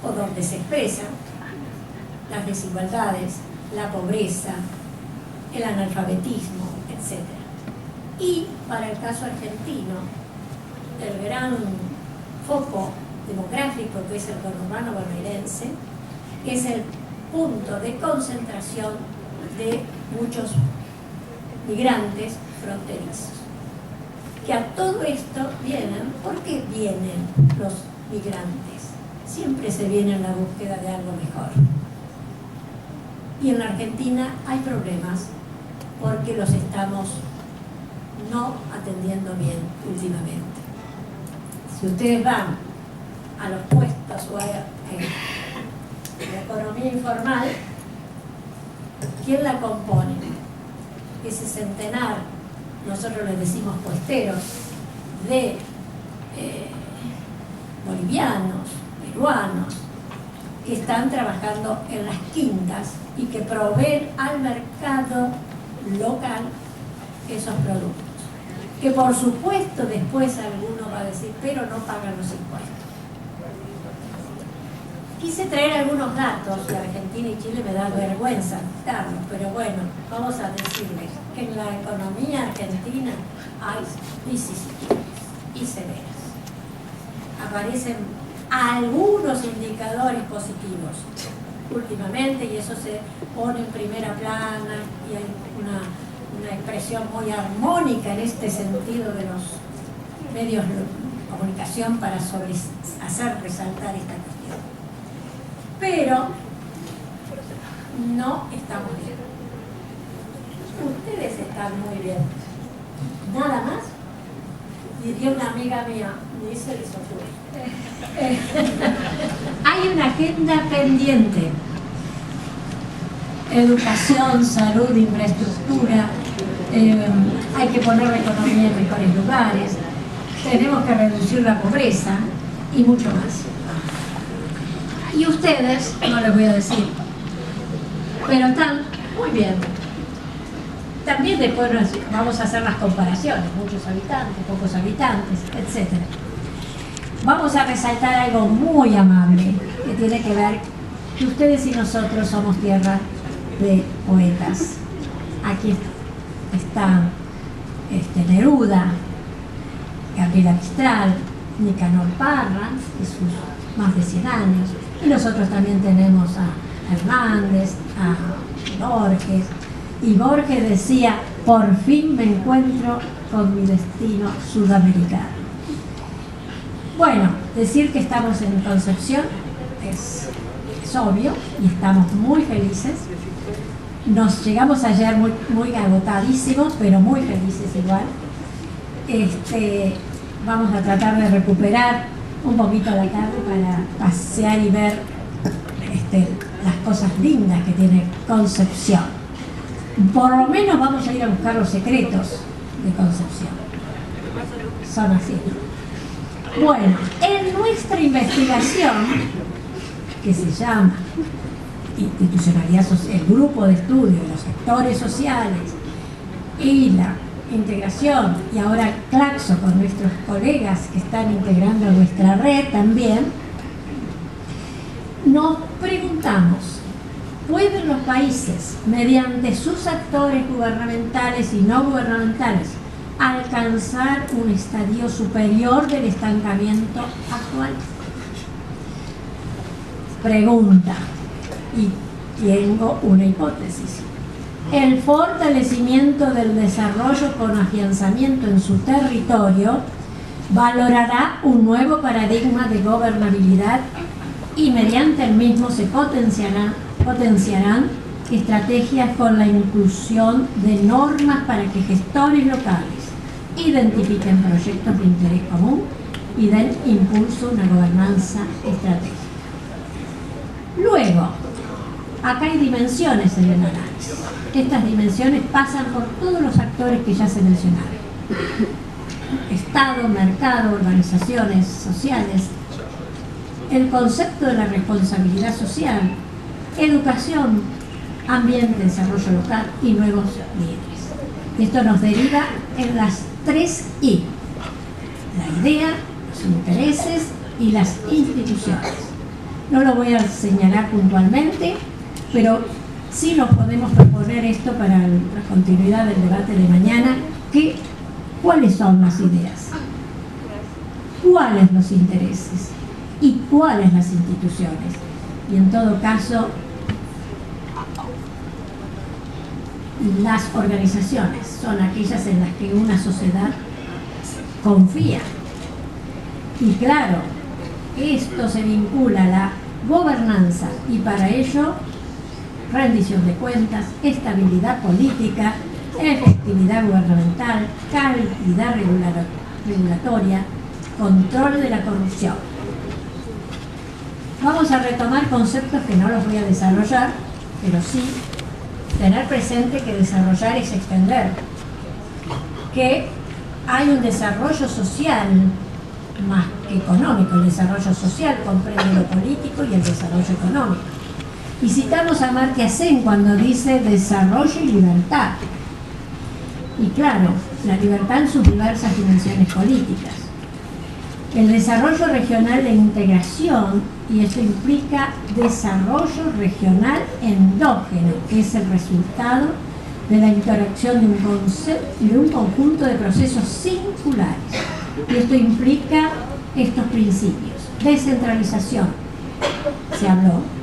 o donde se expresan las desigualdades, la pobreza, el analfabetismo, etc. Y para el caso argentino, el gran foco demográfico que es el conurbano bonaerense es el punto de concentración de muchos migrantes fronterizos. Que a todo esto vienen, ¿por qué vienen los migrantes? Siempre se viene en la búsqueda de algo mejor. Y en la Argentina hay problemas porque los estamos no atendiendo bien últimamente. Si ustedes van a los puestos o a la economía informal, ¿quién la compone? Ese centenar, nosotros les decimos puesteros, de bolivianos, peruanos, que están trabajando en las quintas y que proveen al mercado local esos productos. Que por supuesto después alguno va a decir, pero no pagan los impuestos. Quise traer algunos datos de Argentina y Chile, me da vergüenza darlos, pero bueno, vamos a decirles que en la economía argentina hay vicisitudes y severas. Aparecen algunos indicadores positivos últimamente y eso se pone en primera plana y hay una expresión muy armónica en este sentido de los medios de comunicación para hacer resaltar esta cuestión. Pero no estamos bien. Ustedes están muy bien. Nada más, diría una amiga mía, me dice el Sofía. Hay una agenda pendiente. Educación, salud, infraestructura, hay que poner la economía en mejores lugares, tenemos que reducir la pobreza y mucho más. Y ustedes, no les voy a decir, pero están muy bien. También después vamos a hacer las comparaciones, muchos habitantes, pocos habitantes, etc. Vamos a resaltar algo muy amable que tiene que ver que ustedes y nosotros somos tierra de poetas. Aquí están Neruda, Gabriela Mistral, Nicanor Parra y sus más de 100 años. Y nosotros también tenemos a Hernández, a Borges. Y Borges decía, por fin me encuentro con mi destino sudamericano. Bueno, decir que estamos en Concepción es obvio y estamos muy felices. Nos llegamos ayer muy agotadísimos, pero muy felices igual. Vamos a tratar de recuperar un poquito la tarde para pasear y ver las cosas lindas que tiene Concepción. Por lo menos vamos a ir a buscar los secretos de Concepción. Son así. Bueno, en nuestra investigación, que se llama Institucionalidad Social, el grupo de estudio de los sectores sociales y la integración, y ahora Claxo con nuestros colegas que están integrando nuestra red también, nos preguntamos, ¿pueden los países, mediante sus actores gubernamentales y no gubernamentales, alcanzar un estadio superior del estancamiento actual? Pregunta, y tengo una hipótesis. El fortalecimiento del desarrollo con afianzamiento en su territorio valorará un nuevo paradigma de gobernabilidad y mediante el mismo se potenciarán estrategias con la inclusión de normas para que gestores locales identifiquen proyectos de interés común y den impulso a una gobernanza estratégica. Luego, Acá hay dimensiones en el análisis. Estas dimensiones pasan por todos los actores que ya se mencionaron. Estado, mercado, organizaciones sociales, el concepto de la responsabilidad social, educación, ambiente, desarrollo local y nuevos líderes. Esto nos deriva en las 3 I: la idea, los intereses y las instituciones. No lo voy a señalar puntualmente, pero sí nos podemos proponer esto para la continuidad del debate de mañana, ¿cuáles son las ideas? ¿Cuáles los intereses? ¿Y cuáles las instituciones? Y en todo caso, las organizaciones son aquellas en las que una sociedad confía. Y claro, esto se vincula a la gobernanza y para ello rendición de cuentas, estabilidad política, efectividad gubernamental, calidad regulatoria, control de la corrupción. Vamos a retomar conceptos que no los voy a desarrollar, pero sí tener presente que desarrollar es extender, que hay un desarrollo social más que económico. El desarrollo social comprende lo político y el desarrollo económico. Y citamos a Amartya Sen cuando dice desarrollo y libertad. Y claro, la libertad en sus diversas dimensiones políticas. El desarrollo regional de integración, y esto implica desarrollo regional endógeno, que es el resultado de la interacción de un conjunto de procesos singulares. Y esto implica estos principios. Descentralización, se habló.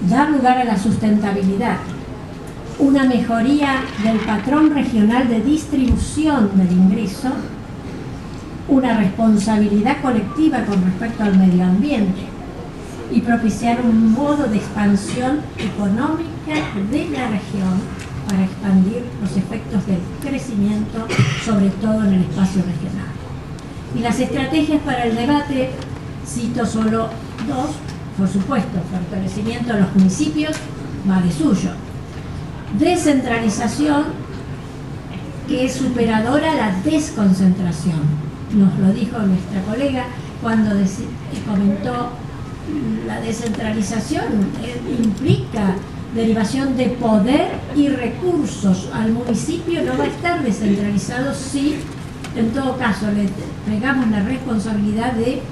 Dar lugar a la sustentabilidad. Una mejoría del patrón regional de distribución del ingreso. Una responsabilidad colectiva con respecto al medio ambiente. Y propiciar un modo de expansión económica de la región para expandir los efectos del crecimiento, sobre todo en el espacio regional. Y las estrategias para el debate, cito solo 2, por supuesto, fortalecimiento de los municipios, va de suyo. Descentralización, que es superadora a la desconcentración. Nos lo dijo nuestra colega cuando comentó la descentralización, implica derivación de poder y recursos al municipio. No va a estar descentralizado si, en todo caso, le entregamos la responsabilidad de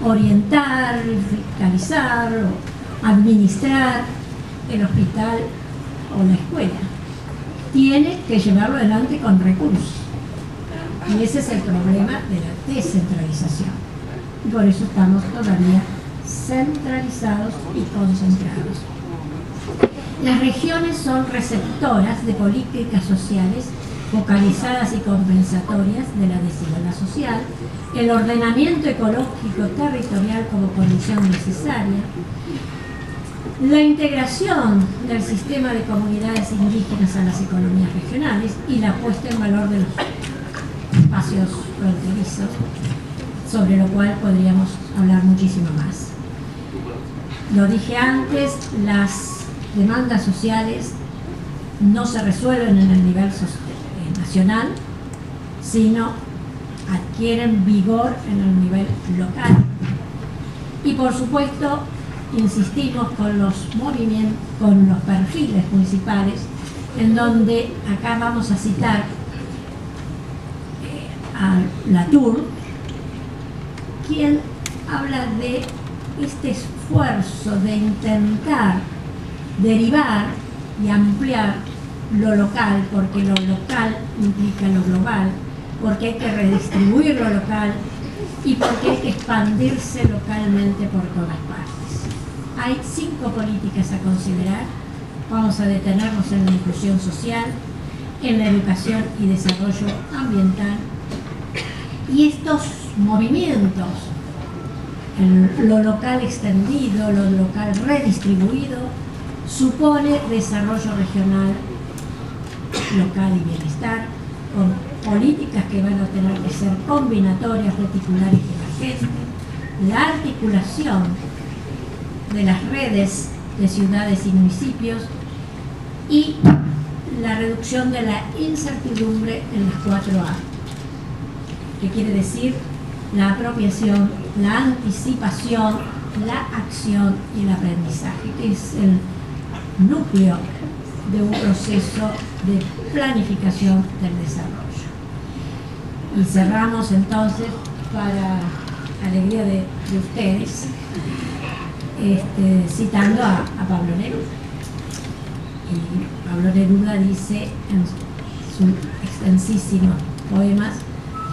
orientar, fiscalizar o administrar el hospital o la escuela. Tiene que llevarlo adelante con recursos. Y ese es el problema de la descentralización. Y por eso estamos todavía centralizados y concentrados. Las regiones son receptoras de políticas sociales focalizadas y compensatorias de la desigualdad social, el ordenamiento ecológico territorial como condición necesaria, la integración del sistema de comunidades indígenas a las economías regionales y la puesta en valor de los espacios fronterizos, sobre lo cual podríamos hablar muchísimo más. Lo dije antes, las demandas sociales no se resuelven en el nivel nacional, sino adquieren vigor en el nivel local. Y por supuesto, insistimos con los movimientos, con los perfiles municipales, en donde acá vamos a citar a Latour, quien habla de este esfuerzo de intentar derivar y ampliar lo local, porque lo local implica lo global, porque hay que redistribuir lo local y porque hay que expandirse localmente por todas partes. Hay 5 políticas a considerar. Vamos a detenernos en la inclusión social, en la educación y desarrollo ambiental. Y estos movimientos, lo local extendido, lo local redistribuido, supone desarrollo regional, local y bienestar, con políticas que van a tener que ser combinatorias, reticulares y emergentes, la articulación de las redes de ciudades y municipios y la reducción de la incertidumbre en las 4A, que quiere decir la apropiación, la anticipación, la acción y el aprendizaje, que es el núcleo de un proceso de planificación del desarrollo. Y cerramos entonces, para alegría de ustedes, citando a Pablo Neruda. Y Pablo Neruda dice en sus extensísimos poemas: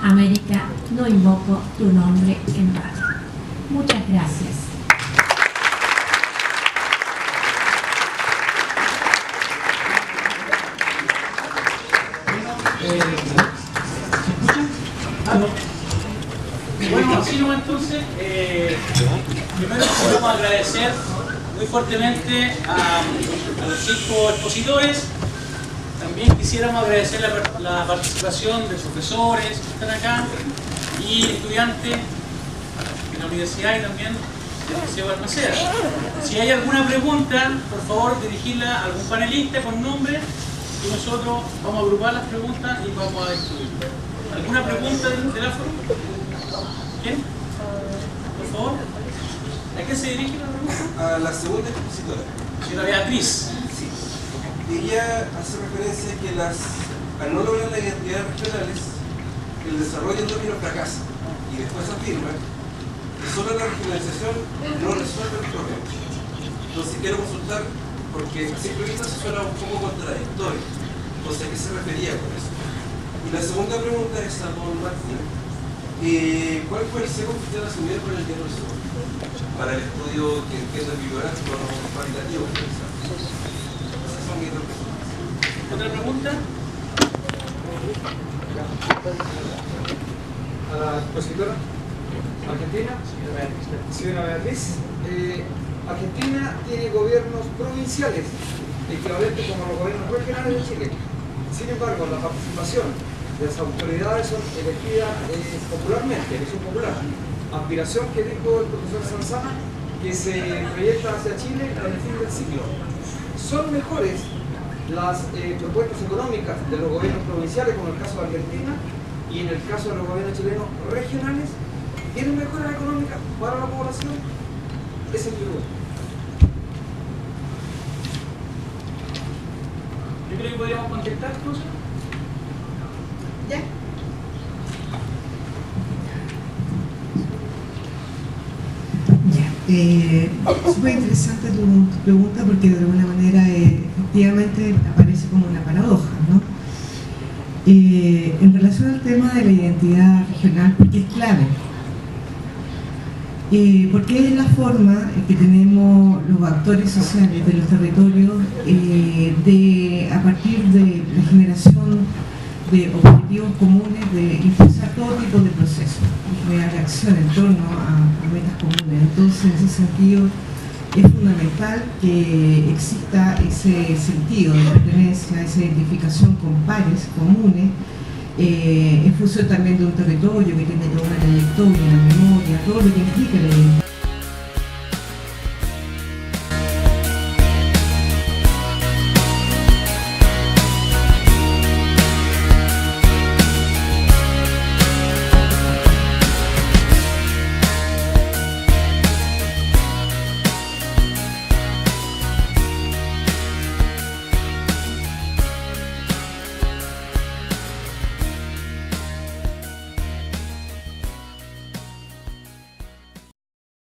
América, no invoco tu nombre en vano. Muchas gracias. Bueno, así nomás entonces, primero queremos agradecer muy fuertemente a los 5 expositores. También quisiéramos agradecer la participación de profesores que están acá y estudiantes de la universidad y también del Liceo Balmaceda. Si hay alguna pregunta, por favor dirigirla a algún panelista con nombre y nosotros vamos a agrupar las preguntas y vamos a discutir. ¿Alguna pregunta del aforo? ¿Quién? Por favor. ¿A qué se dirige la pregunta? A la segunda expositora. Señora Beatriz. Sí. Ella hace referencia a que al no lograr las identidades regionales, el desarrollo endógeno fracasa. Y después afirma que solo la regionalización no resuelve el problema. Entonces quiero consultar, porque a simple vista se suena un poco contradictorio. Entonces, ¿a qué se refería con eso? Y la segunda pregunta es a don Martín. ¿Cuál fue el sesgo que usted asumió con el Diario del Sur para el estudio que entiendo es bibliográfico o cualitativo? Esas son mis dos preguntas. ¿Otra pregunta? A la expositora argentina, señora Beatriz. Argentina tiene gobiernos provinciales, equivalentes como los gobiernos regionales de Chile. Sin embargo, la participación de las autoridades son elegidas popularmente, elección popular. Aspiración que dijo el profesor Sanzana, que se proyecta hacia Chile en el fin del siglo. Son mejores las propuestas económicas de los gobiernos provinciales, como en el caso de Argentina, y en el caso de los gobiernos chilenos regionales. ¿Tienen mejoras económicas para la población? Esa es mi duda. Yo creo que podríamos contestar, ¿no? ¿Ya? Súper interesante tu pregunta, porque de alguna manera efectivamente aparece como una paradoja, ¿no? En relación al tema de la identidad regional, porque es clave, porque es la forma en que tenemos los actores sociales de los territorios a partir de la generación de objetivos comunes, de impulsar todo tipo de procesos y crear acción en torno a metas comunes. Entonces, en ese sentido, es fundamental que exista ese sentido de pertenencia, esa identificación con pares comunes, en función también de un territorio que tiene toda la trayectoria, la memoria, todo lo que implica la identidad.